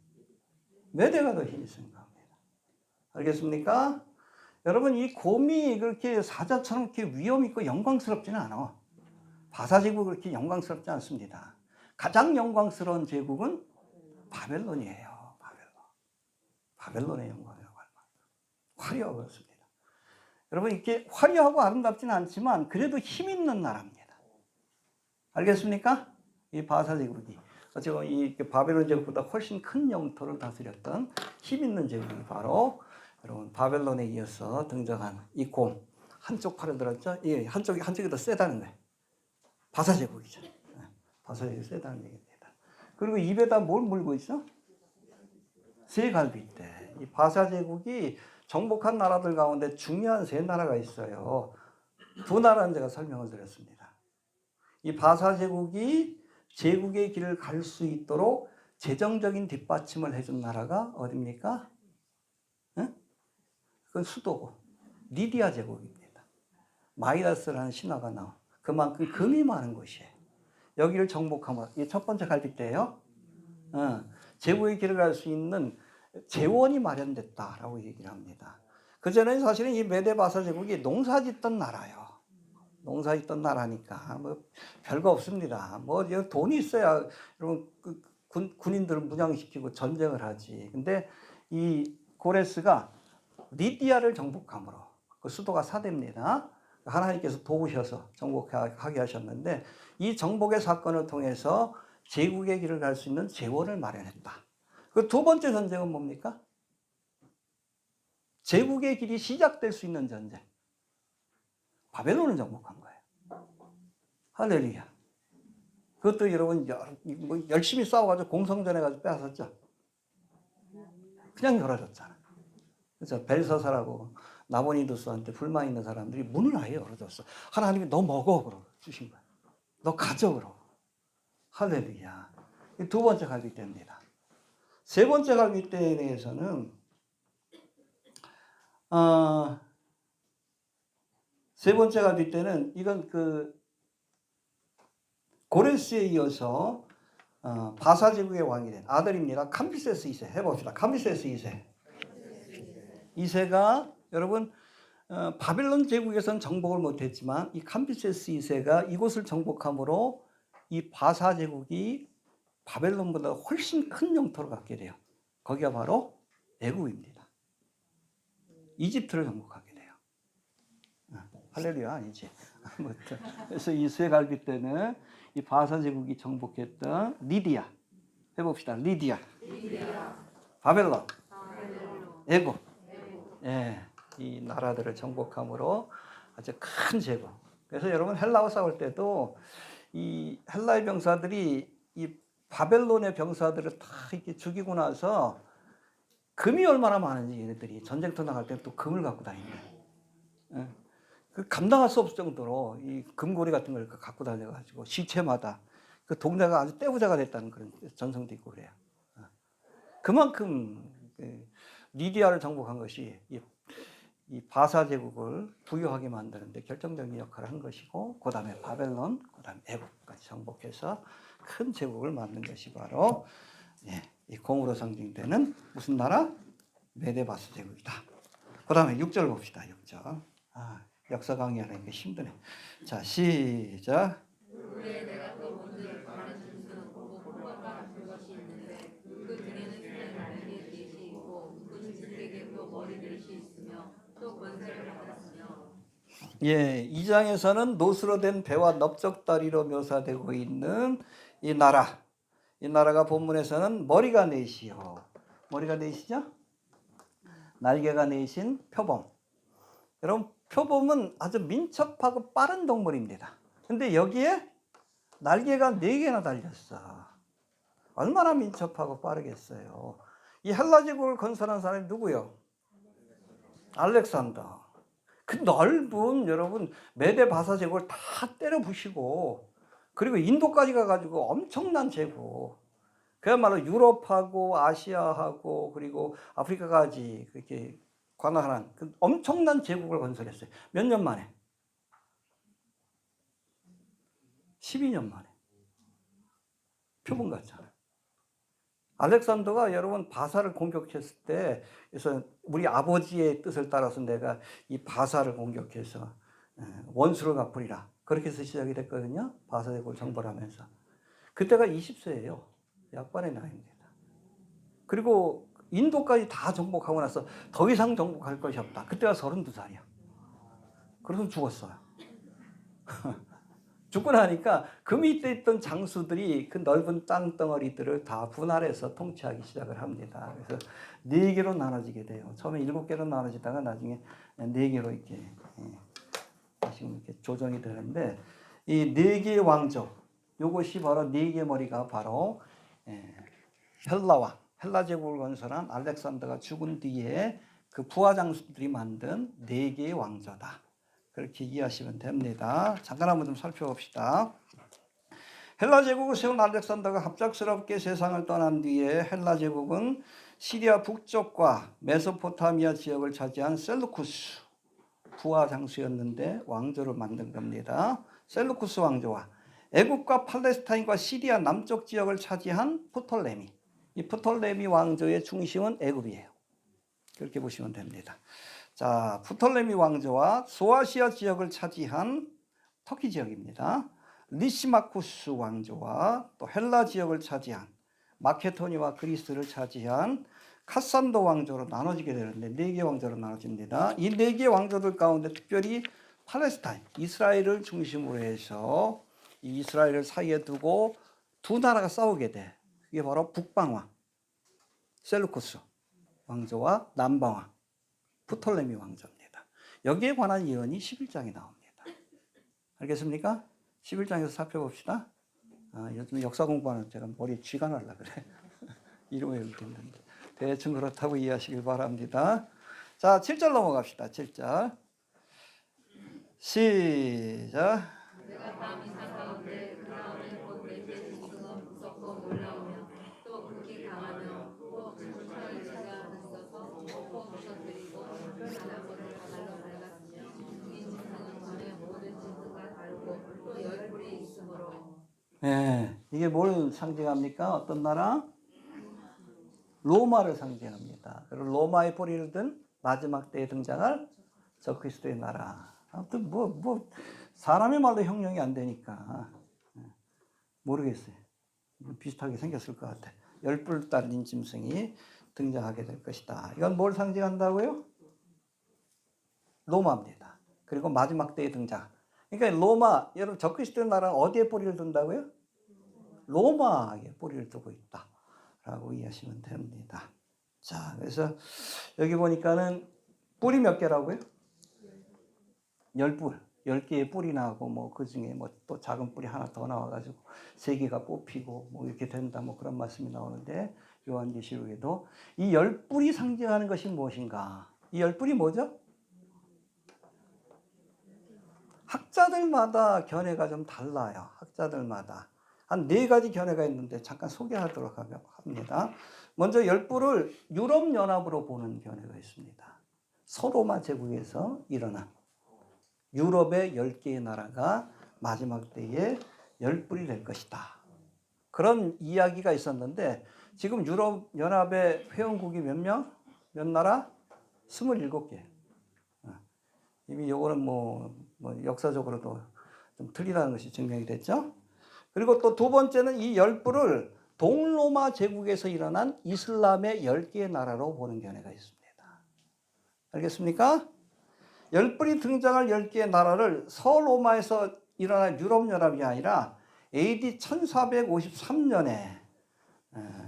메대가 더 힘이 센 겁니다. 알겠습니까? 여러분, 이 곰이 그렇게 사자처럼 이렇게 위험 있고 영광스럽지는 않아. 바사 제국이 그렇게 영광스럽지 않습니다. 가장 영광스러운 제국은 바벨론이에요. 바벨론의 영광이라고 할 만큼 화려하고 그렇습니다. 여러분, 이렇게 화려하고 아름답지는 않지만 그래도 힘 있는 나라입니다. 알겠습니까? 이 바사 제국이 어쨌든 이 바벨론 제국보다 훨씬 큰 영토를 다스렸던 힘 있는 제국이 바로 여러분 바벨론에 이어서 등장한 이 곰, 한쪽 팔을 들었죠? 예, 한쪽이 더 세다는 거예요. 바사 제국이죠. 바사 제국이 세다는 얘기입니다. 그리고 입에다 뭘 물고 있어? 새 갈빗대. 이 바사 제국이 정복한 나라들 가운데 중요한 세 나라가 있어요. 두 나라는 제가 설명을 드렸습니다. 이 바사 제국이 제국의 길을 갈 수 있도록 재정적인 뒷받침을 해준 나라가 어디입니까? 응? 그건 수도고 리디아 제국입니다. 마이다스라는 신화가 나와. 그만큼 금이 많은 곳이에요. 여기를 정복하면 이게 첫 번째 갈빗대예요. 제국의 길을 갈 수 있는 재원이 마련됐다라고 얘기를 합니다. 그전에는 사실은 이 메데바사 제국이 농사짓던 나라예요. 농사짓던 나라니까 뭐 별거 없습니다. 뭐 돈이 있어야 여러분 군인들을 무장시키고 전쟁을 하지. 근데 이 고레스가 리디아를 정복함으로 그 수도가 사대입니다. 하나님께서 도우셔서 정복하게 하셨는데 이 정복의 사건을 통해서 제국의 길을 갈 수 있는 재원을 마련했다. 그 두 번째 전쟁은 뭡니까? 제국의 길이 시작될 수 있는 전쟁. 바벨론을 정복한 거예요. 할렐루야. 그것도 여러분 열심히 싸워가지고 공성전해가지고 빼앗았죠. 그냥 열어줬잖아. 그래서 벨사사라고 나보니두스한테 불만 있는 사람들이 문을 아예 열어줬어. 하나님이 너 먹어 그러고 주신 거야. 너 가져 그러고. 할렐루야. 두 번째 갈빗대입니다. 세 번째 갈빗대에 대해서는 세 번째 갈빗대는 이건 그 고레스에 이어서 바사 제국의 왕이 된 아들입니다. 캄비세스 2세 해봅시다. 캄비세스 2세. 2세가 여러분 바벨론 제국에서는 정복을 못했지만 이 캄비세스 2세가 이곳을 정복함으로 이 바사 제국이 바벨론보다 훨씬 큰 영토를 갖게 돼요. 거기가 바로 애굽입니다. 이집트를 정복하게 돼요. 할렐루야 아니지. 그래서 이 세 갈빗 때는 이 바사 제국이 정복했던 리디아 해봅시다. 리디아. 바벨론. 애굽. 예, 이 나라들을 정복함으로 아주 큰 제국. 그래서 여러분 헬라와 싸울 때도 이 헬라의 병사들이 이 바벨론의 병사들을 다 이렇게 죽이고 나서 금이 얼마나 많은지 얘네들이 전쟁터 나갈 때 또 금을 갖고 다니는. 예. 그 감당할 수 없을 정도로 이 금고리 같은 걸 갖고 다녀가지고 시체마다 그 동네가 아주 떼부자가 됐다는 그런 전성도 있고 그래요. 그만큼 리디아를 정복한 것이 이 바사 제국을 부유하게 만드는데 결정적인 역할을 한 것이고, 그 다음에 바벨론, 그 다음에 애국까지 정복해서 큰 제국을 만든 것이 바로 이 공으로 상징되는 무슨 나라? 메데바스 제국이다. 그 다음에 6절 봅시다. 6절. 역사 강의하는 게 힘드네. 자, 시작. 후에 내가 또 본들 바라는 짐승 보고 콩과 그것이 있는데 그 등에는 새의 날개 깃이 있고 그 짐승에게 또 머리 깃이 있으며 또 권세를 받았으며. 예, 2장에서는 노스로 된 배와 넓적다리로 묘사되고 있는 이 나라. 이 나라가 본문에서는 머리가 넷이요. 머리가 넷이죠? 날개가 넷인 표범. 여러분, 표범은 아주 민첩하고 빠른 동물입니다. 근데 여기에 날개가 4개나 달렸어. 얼마나 민첩하고 빠르겠어요. 이 헬라 제국을 건설한 사람이 누구요? 알렉산더. 그 넓은 여러분 메데 바사 제국을 다 때려 부시고, 그리고 인도까지 가가지고 엄청난 제국. 그야말로 유럽하고 아시아하고 그리고 아프리카까지 그렇게 관할한 그 엄청난 제국을 건설했어요. 몇 년 만에? 12년 만에. 표본 같잖아요. 알렉산더가 여러분 바사를 공격했을 때, 그래서 우리 아버지의 뜻을 따라서 내가 이 바사를 공격해서 원수를 갚으리라. 그렇게 해서 시작이 됐거든요. 바사 제국을 정벌하면서. 그때가 20세예요. 약반의 나이입니다. 그리고 인도까지 다 정복하고 나서 더 이상 정복할 것이 없다. 그때가 32살이야. 그래서 죽었어요. 죽고 나니까 그 밑에 있던 장수들이 그 넓은 땅덩어리들을 다 분할해서 통치하기 시작을 합니다. 그래서 4개로 나눠지게 돼요. 처음에 7개로 나눠지다가 나중에 4개로 이렇게 지금 이렇게 조정이 되는데, 이 4개의 왕조, 요것이 바로 4개 머리가 바로 헬라왕, 헬라 제국을 건설한 알렉산더가 죽은 뒤에 그 부하 장수들이 만든 4개의 왕조다. 그렇게 이해하시면 됩니다. 잠깐 한번 좀 살펴봅시다. 헬라 제국을 세운 알렉산더가 갑작스럽게 세상을 떠난 뒤에 헬라 제국은 시리아 북쪽과 메소포타미아 지역을 차지한 셀루쿠스 부하 장수였는데 왕조를 만든 겁니다. 셀루쿠스 왕조와 애굽과 팔레스타인과 시리아 남쪽 지역을 차지한 프톨레미. 이 프톨레미 왕조의 중심은 애굽이에요. 그렇게 보시면 됩니다. 자, 프톨레미 왕조와 소아시아 지역을 차지한 터키 지역입니다. 리시마쿠스 왕조와 또 헬라 지역을 차지한 마케도니와 그리스를 차지한 카산도 왕조로 나눠지게 되는데 4개 왕조로 나눠집니다. 이 4개 왕조들 가운데 특별히 팔레스타인, 이스라엘을 중심으로 해서 이 이스라엘을 사이에 두고 두 나라가 싸우게 돼. 이게 바로 북방왕 셀루쿠스 왕조와 남방왕 프톨레미 왕조입니다. 여기에 관한 예언이 11장에 나옵니다. 알겠습니까? 11장에서 살펴봅시다. 요즘 역사 공부하는 제가 머리에 쥐가 날라 그래. 이름 외우기 힘든데. 대충 그렇다고 이해하시길 바랍니다. 자, 7절 넘어갑시다. 7절. 시작. 내가 밤 이상 가운데 그 다음에 곧 맹세 지수는 무섭고 놀라우며 또 극히 강하며 또 불철의 지가 있어서 또 부셔뜨리고 바닷물을 발로 밟았으며 이 짐승은 전에 모든 짐승과 다르고 또 열불이 있으므로. 네, 이게 뭘 상징합니까? 어떤 나라? 로마를 상징합니다. 그리고 로마의 뿌리를 든 마지막 때에 등장할 적그리스도의 나라. 아무튼 사람의 말로 형용이 안 되니까 모르겠어요. 비슷하게 생겼을 것 같아. 열불 달린 짐승이 등장하게 될 것이다. 이건 뭘 상징한다고요? 로마입니다. 그리고 마지막 때에 등장. 그러니까 로마, 여러분 적그리스도의 나라는 어디에 뿌리를 둔다고요? 로마에 뿌리를 두고 있다. 라고 이해하시면 됩니다. 자, 그래서 여기 보니까는 뿔이 몇 개라고요? 10뿔. 10개의 뿔이 나고 뭐 그 중에 뭐 또 작은 뿔이 하나 더 나와가지고 3개가 뽑히고 뭐 이렇게 된다 뭐 그런 말씀이 나오는데 요한계시록에도 이 10뿔이 상징하는 것이 무엇인가? 이 10뿔이 뭐죠? 학자들마다 견해가 좀 달라요. 학자들마다. 한 4가지 견해가 있는데 잠깐 소개하도록 합니다. 먼저 10뿔을 유럽연합으로 보는 견해가 있습니다. 서로마 제국에서 일어난 유럽의 10개의 나라가 마지막 때에 10뿔이 될 것이다. 그런 이야기가 있었는데 지금 유럽연합의 회원국이 몇 명? 몇 나라? 27개. 이미 요거는 뭐 역사적으로도 좀 틀리다는 것이 증명이 됐죠. 그리고 또 두 번째는 이 10뿔을 동로마 제국에서 일어난 이슬람의 10개의 나라로 보는 견해가 있습니다. 알겠습니까? 10뿔이 등장할 10개의 나라를 서로마에서 일어난 유럽연합이 아니라 AD 1453년에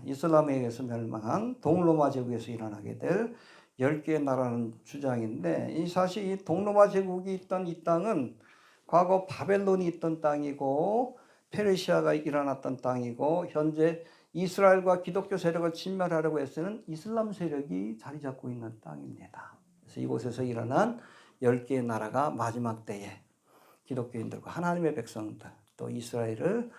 이슬람에 의해서 멸망한 동로마 제국에서 일어나게 될 10개의 나라는 주장인데, 이 사실 이 동로마 제국이 있던 이 땅은 과거 바벨론이 있던 땅이고 페르시아가 일어났던 땅이고 현재 이스라엘과 기독교 세력을 진멸하려고 애쓰는 이슬람 세력이 자리 잡고 있는 땅입니다. 그래서 이곳에서 일어난 10개의 나라가 마지막 때에 기독교인들과 하나님의 백성들 또 이스라엘을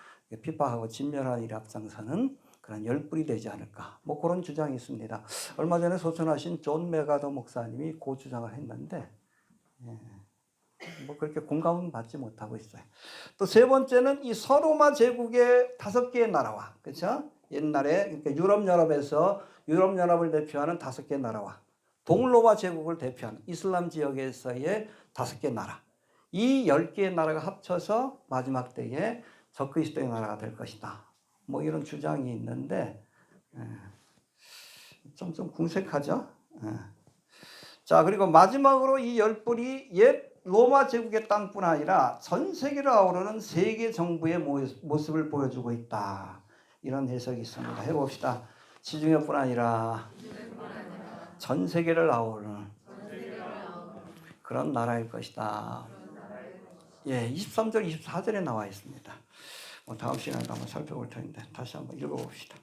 핍박하고 진멸하는 일에 앞장서는 그런 열불이 되지 않을까. 뭐 그런 주장이 있습니다. 얼마 전에 소천하신 존 메가더 목사님이 그 주장을 했는데 뭐 그렇게 공감은 받지 못하고 있어요. 또 세 번째는 이 서로마 제국의 5개의 나라와, 그렇죠? 옛날에 그러니까 유럽연합에서 유럽연합을 대표하는 5개의 나라와 동로마 제국을 대표하는 이슬람 지역에서의 5개의 나라, 이 10개의 나라가 합쳐서 마지막 때에 적그리스도의 나라가 될 것이다. 뭐 이런 주장이 있는데 좀 궁색하죠. 자, 그리고 마지막으로 이 열불이 옛 로마 제국의 땅뿐 아니라 전 세계를 아우르는 세계 정부의 모습을 보여주고 있다. 이런 해석이 있습니다. 해봅시다. 지중해뿐 아니라 전 세계를 아우르는 그런 나라일 것이다. 예, 23절, 24절에 나와 있습니다. 다음 시간에 한번 살펴볼 텐데 다시 한번 읽어봅시다.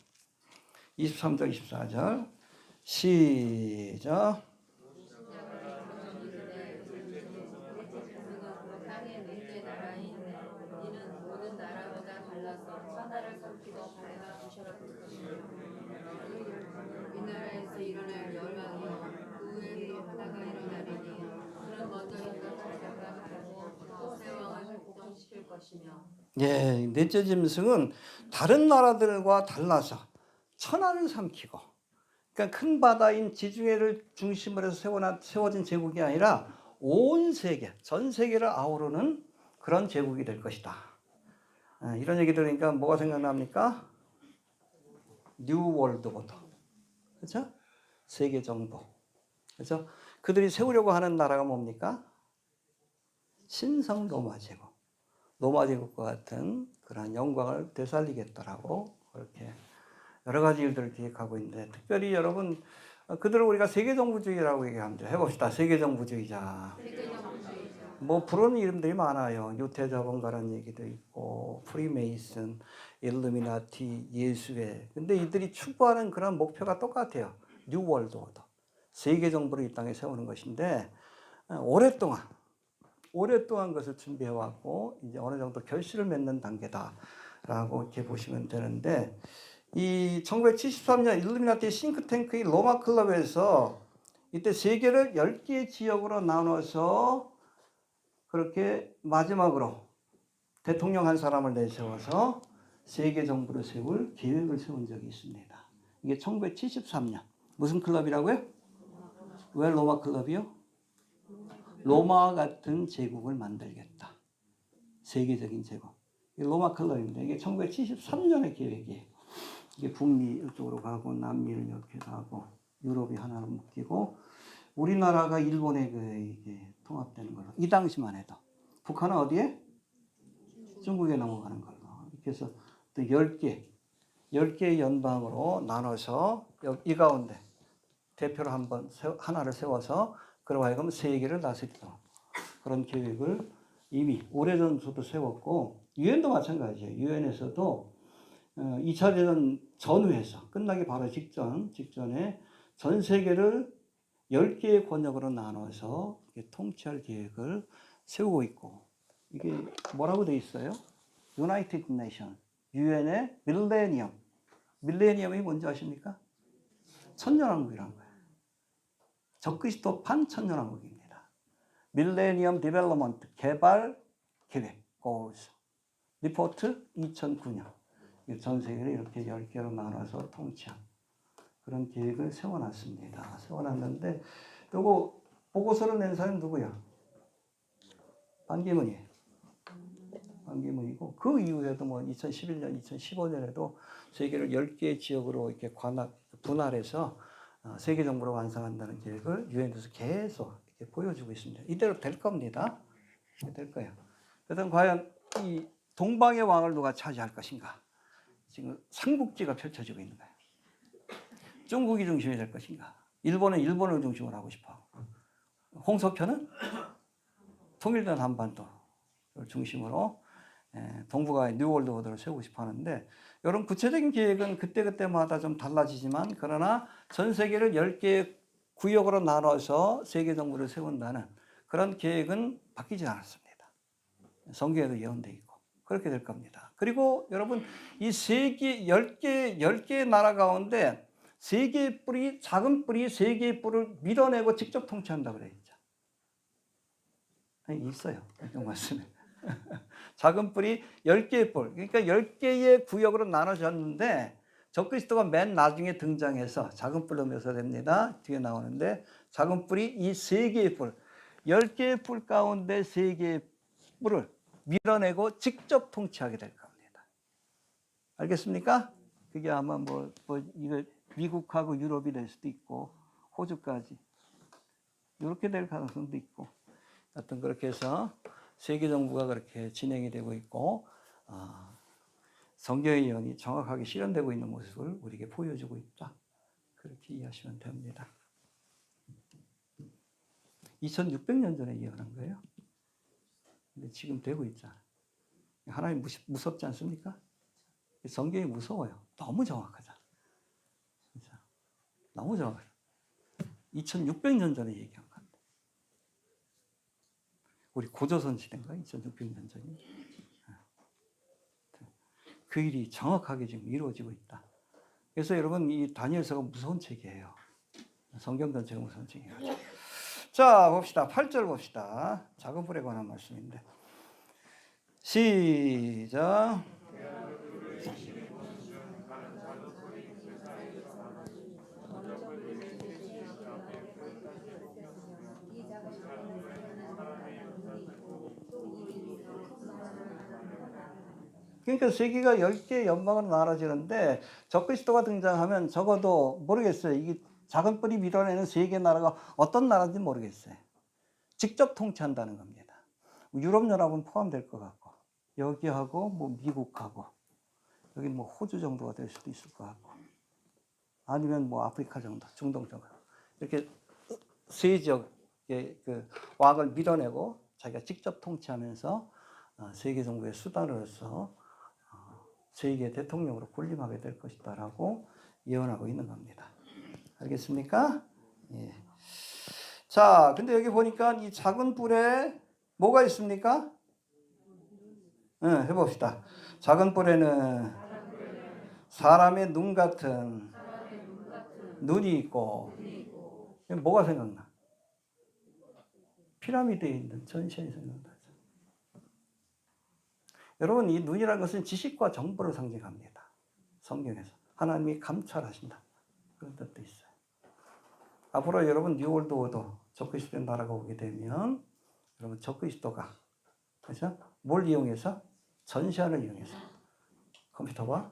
23절, 24절 시작. 이 나라에서 일어날 열방이 그 외에도 하나가 일어나리니 그는 먼저 인간을 장악하고 또 새 왕을 복종시킬 것이며. 예, 넷째 짐승은 다른 나라들과 달라서 천하를 삼키고, 그러니까 큰 바다인 지중해를 중심으로 해서 세워진 제국이 아니라 온 세계, 전 세계를 아우르는 그런 제국이 될 것이다. 이런 얘기 들으니까 뭐가 생각납니까? 뉴 월드 오더. 그렇죠? 세계 정부. 그렇죠? 그들이 세우려고 하는 나라가 뭡니까? 신성 로마 제국. 로마 제국과 같은 그런 영광을 되살리겠다라고 그렇게 여러 가지 일들을 기획하고 있는데, 특별히 여러분 그들을 우리가 세계정부주의라고 얘기합니다. 해봅시다. 세계정부주의자. 뭐 부르는 이름들이 많아요. 유태자본가라는 얘기도 있고 프리메이슨, 일루미나티, 예수회. 근데 이들이 추구하는 그런 목표가 똑같아요. 뉴 월드 오더. 세계정부를 이 땅에 세우는 것인데 오랫동안 그것을 준비해왔고 이제 어느 정도 결실을 맺는 단계다라고 이렇게 보시면 되는데, 이 1973년 일루미나티 싱크탱크의 로마 클럽에서 이때 세계를 10개의 지역으로 나눠서 그렇게 마지막으로 대통령 한 사람을 내세워서 세계 정부를 세울 계획을 세운 적이 있습니다. 이게 1973년. 무슨 클럽이라고요? 왜 로마 클럽이요? 로마와 같은 제국을 만들겠다. 세계적인 제국. 로마 클럽입니다. 이게 1973년의 계획이에요. 이게 북미 이쪽으로 가고 남미를 이렇게 가고 유럽이 하나로 묶이고 우리나라가 일본에 이게 통합되는 걸로. 이 당시만 해도. 북한은 어디에? 중국에 넘어가는 걸로. 이렇게 해서 또 10개의 연방으로 나눠서 이 가운데 대표를 하나를 세워서 그러고 하여금 세계를 다스리도록 그런 계획을 이미 오래전부터 세웠고, 유엔도 마찬가지예요. 유엔에서도 2차 대전 전후에서 끝나기 바로 직전에 전 세계를 10개의 권역으로 나눠서 통치할 계획을 세우고 있고, 이게 뭐라고 돼 있어요? 유나이티드 네이션, 유엔의 밀레니엄이 뭔지 아십니까? 천년왕국이라는 거예요. 적그리스도판 천년왕국입니다. 밀레니엄 디벨롭먼트, 개발 계획, goals. 리포트 2009년. 전 세계를 이렇게 10개로 나눠서 통치한 그런 계획을 세워놨습니다. 세워놨는데, 요거 보고서를 낸 사람이 누구야? 반기문이에요. 반기문이고, 그 이후에도 뭐 2011년, 2015년에도 세계를 10개의 지역으로 이렇게 분할해서 세계 정부로 완성한다는 계획을 유엔에서 계속 이렇게 보여주고 있습니다. 이대로 될 겁니다. 될 거예요. 그래서 과연 이 동방의 왕을 누가 차지할 것인가? 지금 삼국지가 펼쳐지고 있는 거예요. 중국이 중심이 될 것인가? 일본은 일본을 중심으로 하고 싶어. 홍석현은 통일된 한반도를 중심으로 동북아의 뉴월드 오더를 세우고 싶어 하는데, 이런 구체적인 계획은 그때그때마다 좀 달라지지만, 그러나 전 세계를 10개의 구역으로 나눠서 세계 정부를 세운다는 그런 계획은 바뀌지 않았습니다. 성경에도 예언되어 있고. 그렇게 될 겁니다. 그리고 여러분 이 세 개, 10개의 나라 가운데 세 개의 뿔이, 작은 뿔이 세 개의 뿔을 밀어내고 직접 통치한다고 되어 있죠. 아니, 있어요. 이런 말씀에. 작은 뿔이 10개의 뿔, 그러니까 10개의 구역으로 나눠졌는데 적그리스도가 맨 나중에 등장해서 작은 뿔로 묘사됩니다. 뒤에 나오는데 작은 뿔이 이 세 개의 뿔, 10개의 뿔 가운데 세 개의 뿔을 밀어내고 직접 통치하게 될 겁니다. 알겠습니까? 그게 아마 이거 미국하고 유럽이 될 수도 있고 호주까지 이렇게 될 가능성도 있고, 하여튼 그렇게 해서 세계 정부가 그렇게 진행이 되고 있고, 성경의 예언이 정확하게 실현되고 있는 모습을 우리에게 보여주고 있다. 그렇게 이해하시면 됩니다. 2600년 전에 예언한 거예요. 근데 지금 되고 있잖아요. 하나님 무섭지 않습니까? 성경이 무서워요. 너무 정확하잖아. 진짜. 너무 정확해요. 2600년 전에 얘기한 건데. 우리 고조선 시대인가? 2600년 전이. 그 일이 정확하게 지금 이루어지고 있다. 그래서 여러분 이 다니엘서가 무서운 책이에요. 성경 전체가 무서운 책이에요. 자, 봅시다. 8절 봅시다. 작은 불에 관한 말씀인데. 시작. 그러니까 세계가 10개의 연방으로 나눠지는데 적그리스도가 등장하면 적어도 모르겠어요. 이게 작은 뿔이 밀어내는 세계 나라가 어떤 나라인지 모르겠어요. 직접 통치한다는 겁니다. 유럽연합은 포함될 것 같고, 여기하고 미국하고, 여기 호주 정도가 될 수도 있을 것 같고, 아니면 아프리카 정도, 중동 정도, 이렇게 세 지역의 그 왕을 밀어내고 자기가 직접 통치하면서 세계 정부의 수단으로서 세계 대통령으로 군림하게 될 것이다라고 예언하고 있는 겁니다. 알겠습니까? 예. 자, 근데 여기 보니까 이 작은 뿔에 뭐가 있습니까? 해봅시다. 작은 뿔에는 사람의 눈 같은 눈이 있고, 뭐가 생각나? 피라미드에 있는 전시안이 생각나죠. 여러분, 이 눈이라는 것은 지식과 정보를 상징합니다. 성경에서 하나님이 감찰하신다, 그런 뜻도 있어요. 앞으로 여러분 뉴월드 오더, 적그리스도 나라가 오게 되면 여러분 적그리스도가, 그렇죠? 뭘 이용해서? 전시안을 이용해서 컴퓨터와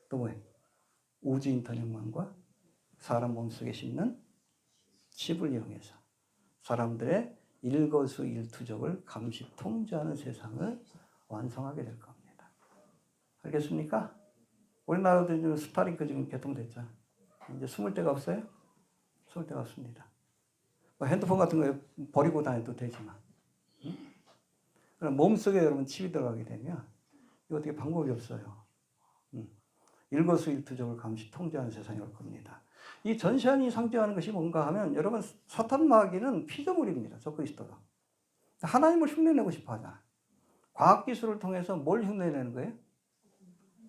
또 뭐예요? 우주 인터넷망과 사람 몸속에 심는 칩을 이용해서 사람들의 일거수일투족을 감시 통제하는 세상을 완성하게 될 겁니다. 알겠습니까? 우리나라도 지금 스타링크 지금 개통됐잖아. 이제 숨을 데가 없어요? 숨을 데가 없습니다. 핸드폰 같은 거 버리고 다녀도 되지만, 그럼 몸속에 여러분 칩이 들어가게 되면 이거 어떻게 방법이 없어요. 일거수일투족을 감시 통제하는 세상이 올 겁니다. 이 전시안이 상징하는 것이 뭔가 하면 여러분 사탄 마귀는 피조물입니다. 적그리스도가. 하나님을 흉내내고 싶어 하잖아. 과학기술을 통해서 뭘 흉내내는 거예요?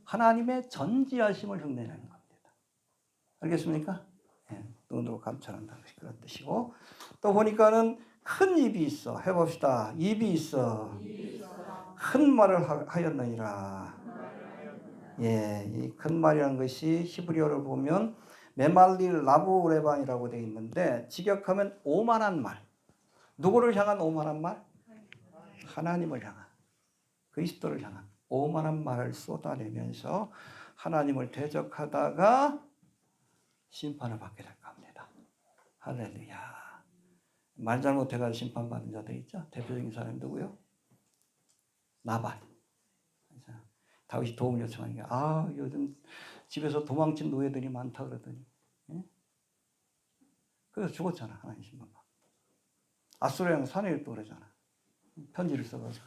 하나님의 전지하심을 흉내내는 겁니다. 알겠습니까? 네, 눈으로 감찰한다는 것이 그런 뜻이고, 또 보니까는 큰 입이 있어. 해봅시다. 입이 있어. 큰 말을 하였느니라. 예, 이 큰 말이라는 것이 히브리어를 보면 메말릴 라브레반이라고 되어 있는데 직역하면 오만한 말. 누구를 향한 오만한 말? 하나님을 향한, 그리스도를 향한 오만한 말을 쏟아내면서 하나님을 대적하다가 심판을 받게 될 겁니다. 할렐루야. 말 잘못해가지고 심판받은 자들 있죠? 대표적인 사람이 누구요? 나발. 다윗이 도움을 요청하니까 요즘 집에서 도망친 노예들이 많다 그러더니, 예? 그래서 죽었잖아. 하나님 심판받고. 아수르랑 산에 또 그러잖아. 편지를 써가지고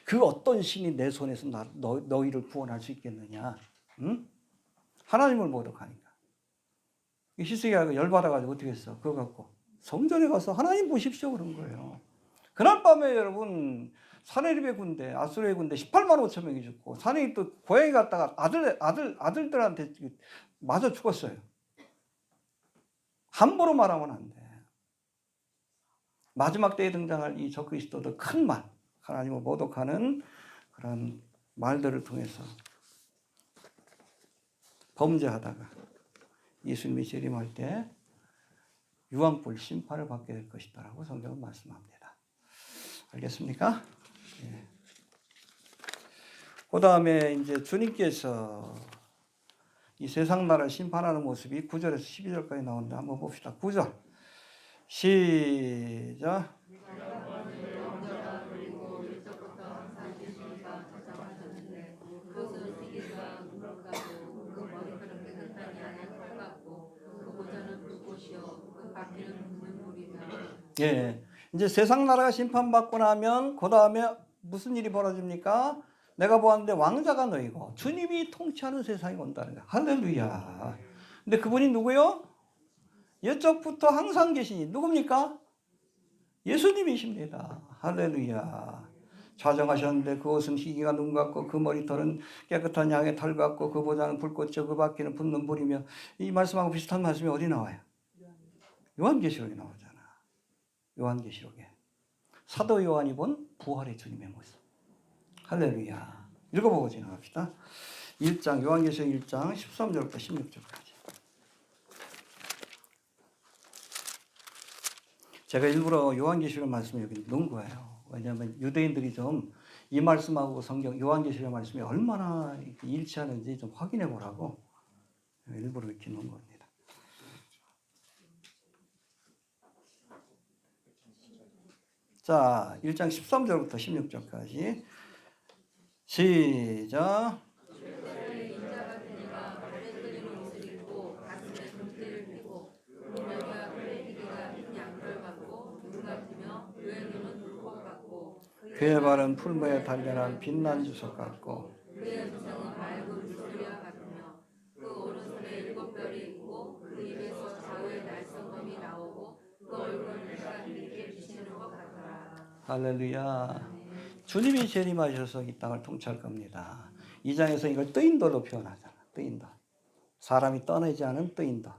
그 어떤 신이 내 손에서 너희를 구원할 수 있겠느냐? 응? 하나님을 모독하니까. 히스기야가 열받아가지고 어떻게 했어? 그거 갖고 성전에 가서 하나님 보십시오 그런 거예요. 그날 밤에 여러분 사네립의 군대, 아수르의 군대 18만 5천 명이 죽고 사내립 또 고향에 갔다가 아들들한테 맞아 죽었어요. 함부로 말하면 안 돼. 마지막 때에 등장할 이 적그리스도도 큰 말, 하나님을 모독하는 그런 말들을 통해서 범죄하다가 예수님이 재림할 때 유황불 심판을 받게 될 것이다라고 성경은 말씀합니다. 알겠습니까? 예. 그 다음에 이제 주님께서 이 세상 나라를 심판하는 모습이 9절에서 12절까지 나오는데 한번 봅시다. 9절 시작. 예, 이제 세상 나라가 심판받고 나면 그 다음에 무슨 일이 벌어집니까? 내가 보았는데 왕자가 너희고 주님이 통치하는 세상이 온다는 거야. 할렐루야. 근데 그분이 누구요? 옛적부터 항상 계시니 누굽니까? 예수님이십니다. 할렐루야. 좌정하셨는데 그 옷은 희기가 눈 같고 그 머리털은 깨끗한 양의 털 같고 그 보좌는 불꽃이요 그 바퀴는 붙는 불이며. 이 말씀하고 비슷한 말씀이 어디 나와요? 요한계시록에 나오잖아. 요한계시록에 사도 요한이 본 부활의 주님의 모습. 할렐루야. 읽어보고 지나갑시다. 1장 요한계시록 1장 13절부터 16절까지. 제가 일부러 요한계시록 말씀을 여기 넣은 거예요. 왜냐하면 유대인들이 좀 이 말씀하고 성경 요한계시록 말씀이 얼마나 일치하는지 좀 확인해 보라고 일부러 이렇게 넣은 겁니다. 자, 1장 13절부터 16절까지 시작. 그의 발은 풀무에 단련한 빛난 주석 같고 그의 음성은 맑은 물소리와 같으며 그 오른손에 7별이 있고 그 입에서 좌우의 날성검이 나오고 그 얼굴은 해가 빛게 비치는 것 같더라. 할렐루야. 주님이 재림하셔서 이 땅을 통치할 겁니다. 2장에서 이걸 뜨인도로 표현하잖아. 뜨인도. 사람이 떠내지 않은 뜨인도.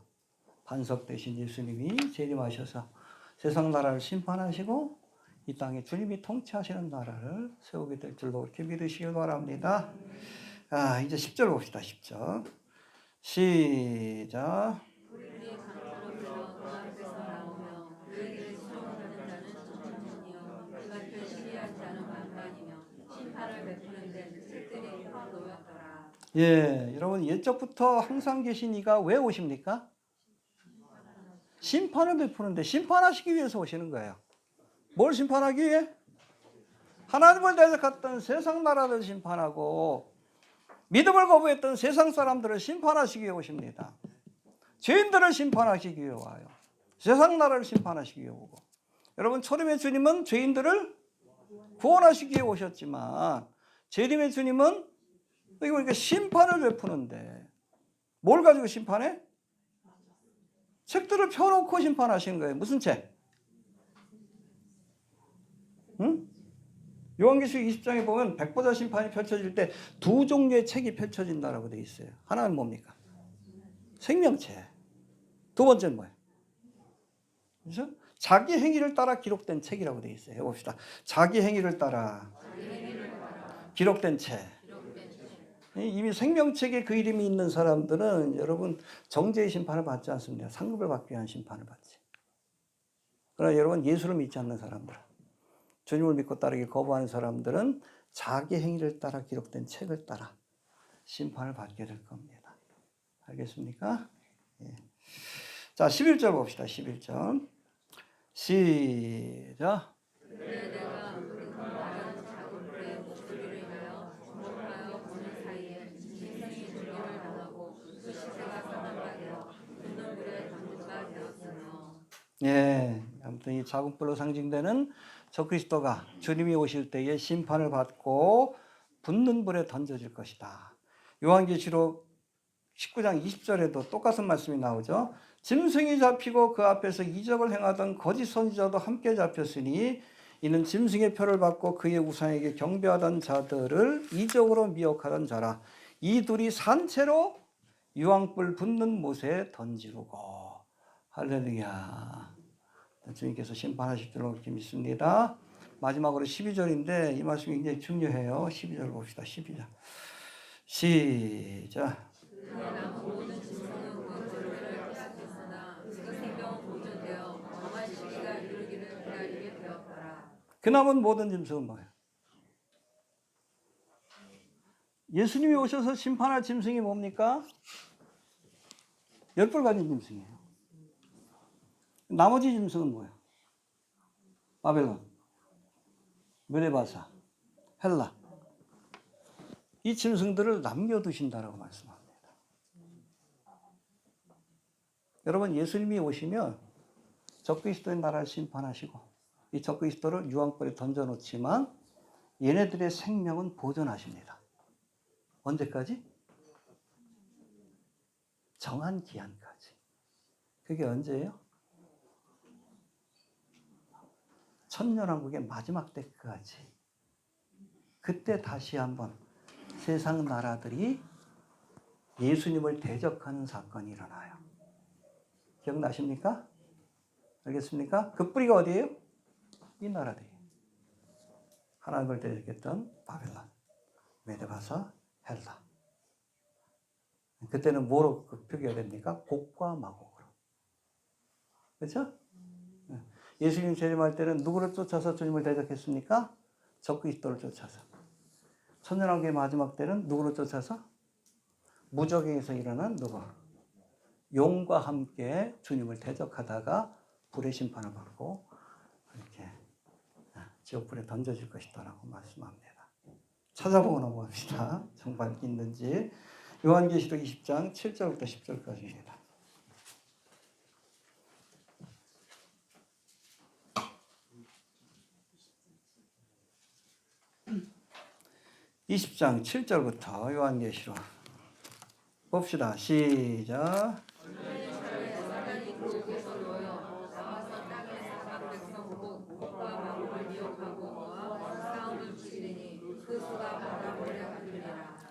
반석 대신 예수님이 재림하셔서 세상 나라를 심판하시고 이 땅에 주님이 통치하시는 나라를 세우게 될 줄로 그렇게 믿으시길 바랍니다. 이제 10절 봅시다. 10절. 시작. 예, 여러분 옛적부터 항상 계신 이가 왜 오십니까? 심판을 베푸는데 심판하시기 위해서 오시는 거예요. 뭘 심판하기 위해? 하나님을 대적했던 세상 나라를 심판하고 믿음을 거부했던 세상 사람들을 심판하시기 위해 오십니다. 죄인들을 심판하시기 위해 와요. 세상 나라를 심판하시기 위해 오고. 여러분 초림의 주님은 죄인들을 구원하시기 위해 오셨지만 재림의 주님은 여기 보니까 심판을 베푸는데 뭘 가지고 심판해? 책들을 펴놓고 심판하시는 거예요. 무슨 책? 응? 요한계시록 20장에 보면 백보자 심판이 펼쳐질 때 두 종류의 책이 펼쳐진다라고 되어 있어요. 하나는 뭡니까? 생명책. 두 번째는 뭐예요? 그렇죠? 자기 행위를 따라 기록된 책이라고 되어 있어요. 해봅시다. 자기 행위를 따라 기록된 책. 이미 생명책에 그 이름이 있는 사람들은 여러분 정죄의 심판을 받지 않습니다. 상급을 받기 위한 심판을 받지. 그러나 여러분 예수를 믿지 않는 사람들, 주님을 믿고 따르기 거부하는 사람들은 자기 행위를 따라 기록된 책을 따라 심판을 받게 될 겁니다. 알겠습니까? 예. 자, 11절 봅시다. 11절. 시작. 예, 아무튼 이 작은 불로 상징되는 적그리스도가 주님이 오실 때에 심판을 받고 붙는 불에 던져질 것이다. 요한계시록 19장 20절에도 똑같은 말씀이 나오죠. 짐승이 잡히고 그 앞에서 이적을 행하던 거짓 선지자도 함께 잡혔으니 이는 짐승의 표를 받고 그의 우상에게 경배하던 자들을 이적으로 미혹하던 자라. 이 둘이 산채로 유황불 붙는 못에 던지르고. 할렐루야. 주님께서 심판하실 줄로 그렇게 믿습니다. 마지막으로 12절인데 이 말씀이 굉장히 중요해요. 12절 봅시다. 12절. 시작. 그 남은 모든 짐승은 뭐예요? 예수님이 오셔서 심판할 짐승이 뭡니까? 10뿔 가진 짐승이에요. 나머지 짐승은 뭐예요? 바벨론, 메데바사, 헬라. 이 짐승들을 남겨두신다라고 말씀합니다. 여러분, 예수님이 오시면 적그리스도의 나라를 심판하시고 이 적그리스도를 유황불에 던져놓지만 얘네들의 생명은 보존하십니다. 언제까지? 정한 기한까지. 그게 언제예요? 천년왕국의 마지막 때까지. 그때 다시 한번 세상 나라들이 예수님을 대적하는 사건이 일어나요. 기억나십니까? 알겠습니까? 그 뿌리가 어디예요? 이 나라들이. 하나님을 대적했던 바벨론, 메데바사, 헬라. 그때는 뭐로 표기가 됩니까? 곡과 마곡으로. 그렇죠? 예수님 재림할 때는 누구를 쫓아서 주님을 대적했습니까? 적그리스도를 쫓아서. 천년왕국의 마지막 때는 누구를 쫓아서? 무적행에서 일어난 누구? 용과 함께 주님을 대적하다가 불의 심판을 받고 이렇게 지옥불에 던져질 것이다라고 말씀합니다. 찾아보고 넘어갑시다. 정말 있는지. 요한계시록 20장 7절부터 10절까지입니다. 20장 7절부터 요한계시록 봅시다. 시작.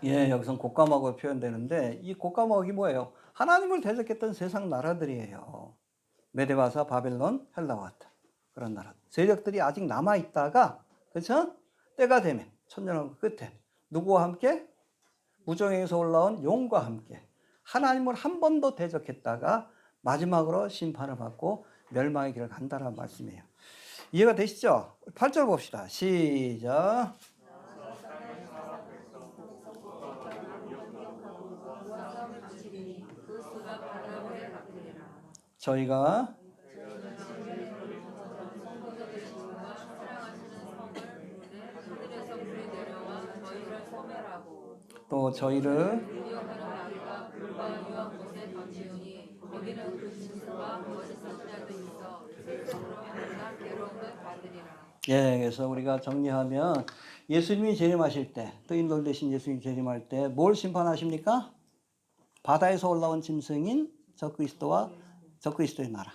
예, 여기서 곡과막으로 표현되는데 이 곡과막이 뭐예요? 하나님을 대적했던 세상 나라들이에요. 메데바사, 바벨론, 헬라와 같은 그런 나라. 세력들이 아직 남아있다가, 그렇죠? 때가 되면 천년왕국 끝에 누구와 함께? 무정에서 올라온 용과 함께 하나님을 한 번 더 대적했다가 마지막으로 심판을 받고 멸망의 길을 간다는 말씀이에요. 이해가 되시죠? 8절 봅시다. 시작. 저희가 또 저희를 예, 그래서 우리가 정리하면 예수님이 재림하실 때, 또 인도 대신 예수님이 재림할 때 뭘 심판하십니까? 바다에서 올라온 짐승인 적그리스도와 적그리스도의 나라.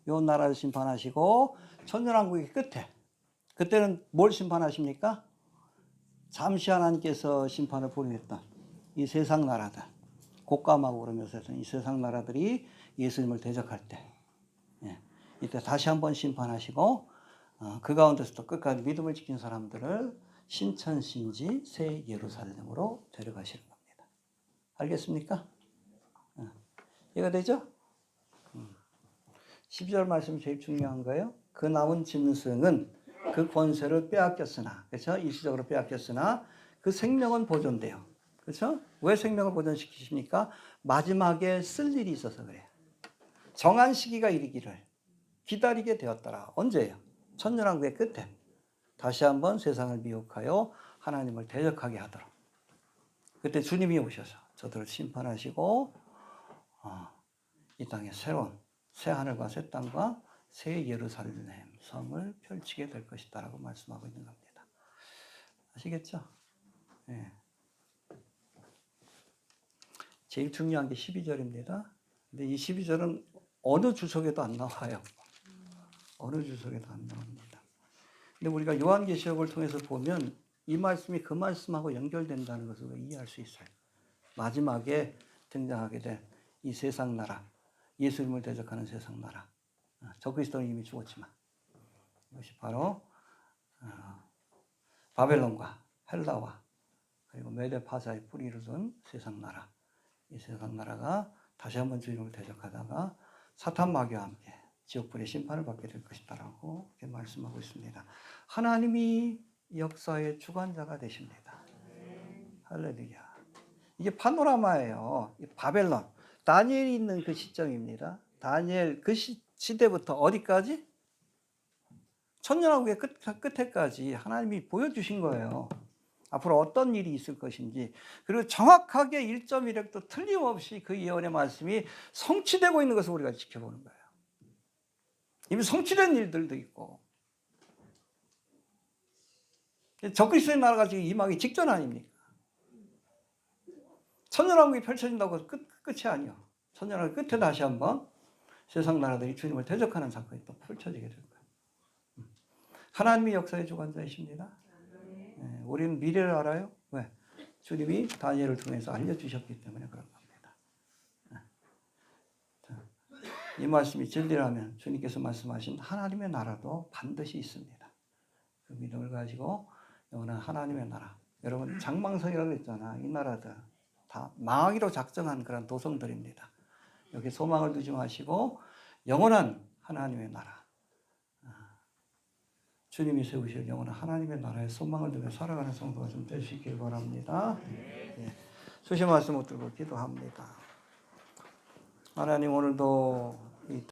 요 나라를 심판하시고 천년왕국의 끝에 그때는 뭘 심판하십니까? 잠시 하나님께서 심판을 보내했던 이 세상 나라들, 곡과막으로 그러면서 이 세상 나라들이 예수님을 대적할 때, 예, 이때 다시 한번 심판하시고 그 가운데서 또 끝까지 믿음을 지킨 사람들을 신천신지 새 예루살렘으로 데려가시는 겁니다. 알겠습니까? 이해가 되죠? 12절 말씀이 제일 중요한 거예요. 그 남은 짐승은 그 권세를 빼앗겼으나, 그렇죠? 일시적으로 빼앗겼으나 그 생명은 보존돼요. 그렇죠? 왜 생명을 보존시키십니까? 마지막에 쓸 일이 있어서 그래요. 정한 시기가 이르기를 기다리게 되었더라. 언제예요? 천년왕국의 끝에 다시 한번 세상을 미혹하여 하나님을 대적하게 하도록. 그때 주님이 오셔서 저들을 심판하시고 이 땅에 새로운 새 하늘과 새 땅과 새 예루살렘 성을 펼치게 될 것이다라고 말씀하고 있는 겁니다. 아시겠죠? 네. 제일 중요한 게 12절입니다. 근데 이 12절은 어느 주석에도 안 나와요. 어느 주석에도 안 나옵니다. 근데 우리가 요한계시록을 통해서 보면 이 말씀이 그 말씀하고 연결된다는 것을 우리가 이해할 수 있어요. 마지막에 등장하게 된 이 세상 나라, 예수님을 대적하는 세상 나라. 적그리스도는 이미 죽었지만 이것이 바로 바벨론과 헬라와 그리고 메데파사의 뿌리를 둔 세상 나라. 이 세상 나라가 다시 한번 주님을 대적하다가 사탄 마귀와 함께 지옥불의 심판을 받게 될 것이다라고 이렇게 말씀하고 있습니다. 하나님이 역사의 주관자가 되십니다. 할렐루야. 이게 파노라마예요. 바벨론. 다니엘이 있는 그 시점입니다. 다니엘 그 시대부터 어디까지? 천년왕국의 끝에까지 하나님이 보여주신 거예요. 앞으로 어떤 일이 있을 것인지. 그리고 정확하게 1.1획도 틀림없이 그 예언의 말씀이 성취되고 있는 것을 우리가 지켜보는 거예요. 이미 성취된 일들도 있고. 적그리스도의 나라가 지금 임하기 직전 아닙니까? 천년왕국이 펼쳐진다고 해서 끝이 아니요. 천년왕국 끝에 다시 한번 세상 나라들이 주님을 대적하는 사건이 또 펼쳐지게 될 거예요. 하나님이 역사의 주관자이십니다. 네, 우리는 미래를 알아요. 왜? 주님이 다니엘을 통해서 알려주셨기 때문에 그런 겁니다. 이 말씀이 진리라면 주님께서 말씀하신 하나님의 나라도 반드시 있습니다. 그 믿음을 가지고 영원한 하나님의 나라. 여러분 장망성이라고 했잖아. 이 나라들 다 망하기로 작정한 그런 도성들입니다. 여기 소망을 두지 마시고 영원한 하나님의 나라. 주님이 세우실 영원한 하나님의 나라에 소망을 두며 살아가는 성도가 좀 될 수 있길 바랍니다. 네. 수시 말씀 붙들고 기도합니다. 하나님 오늘도 이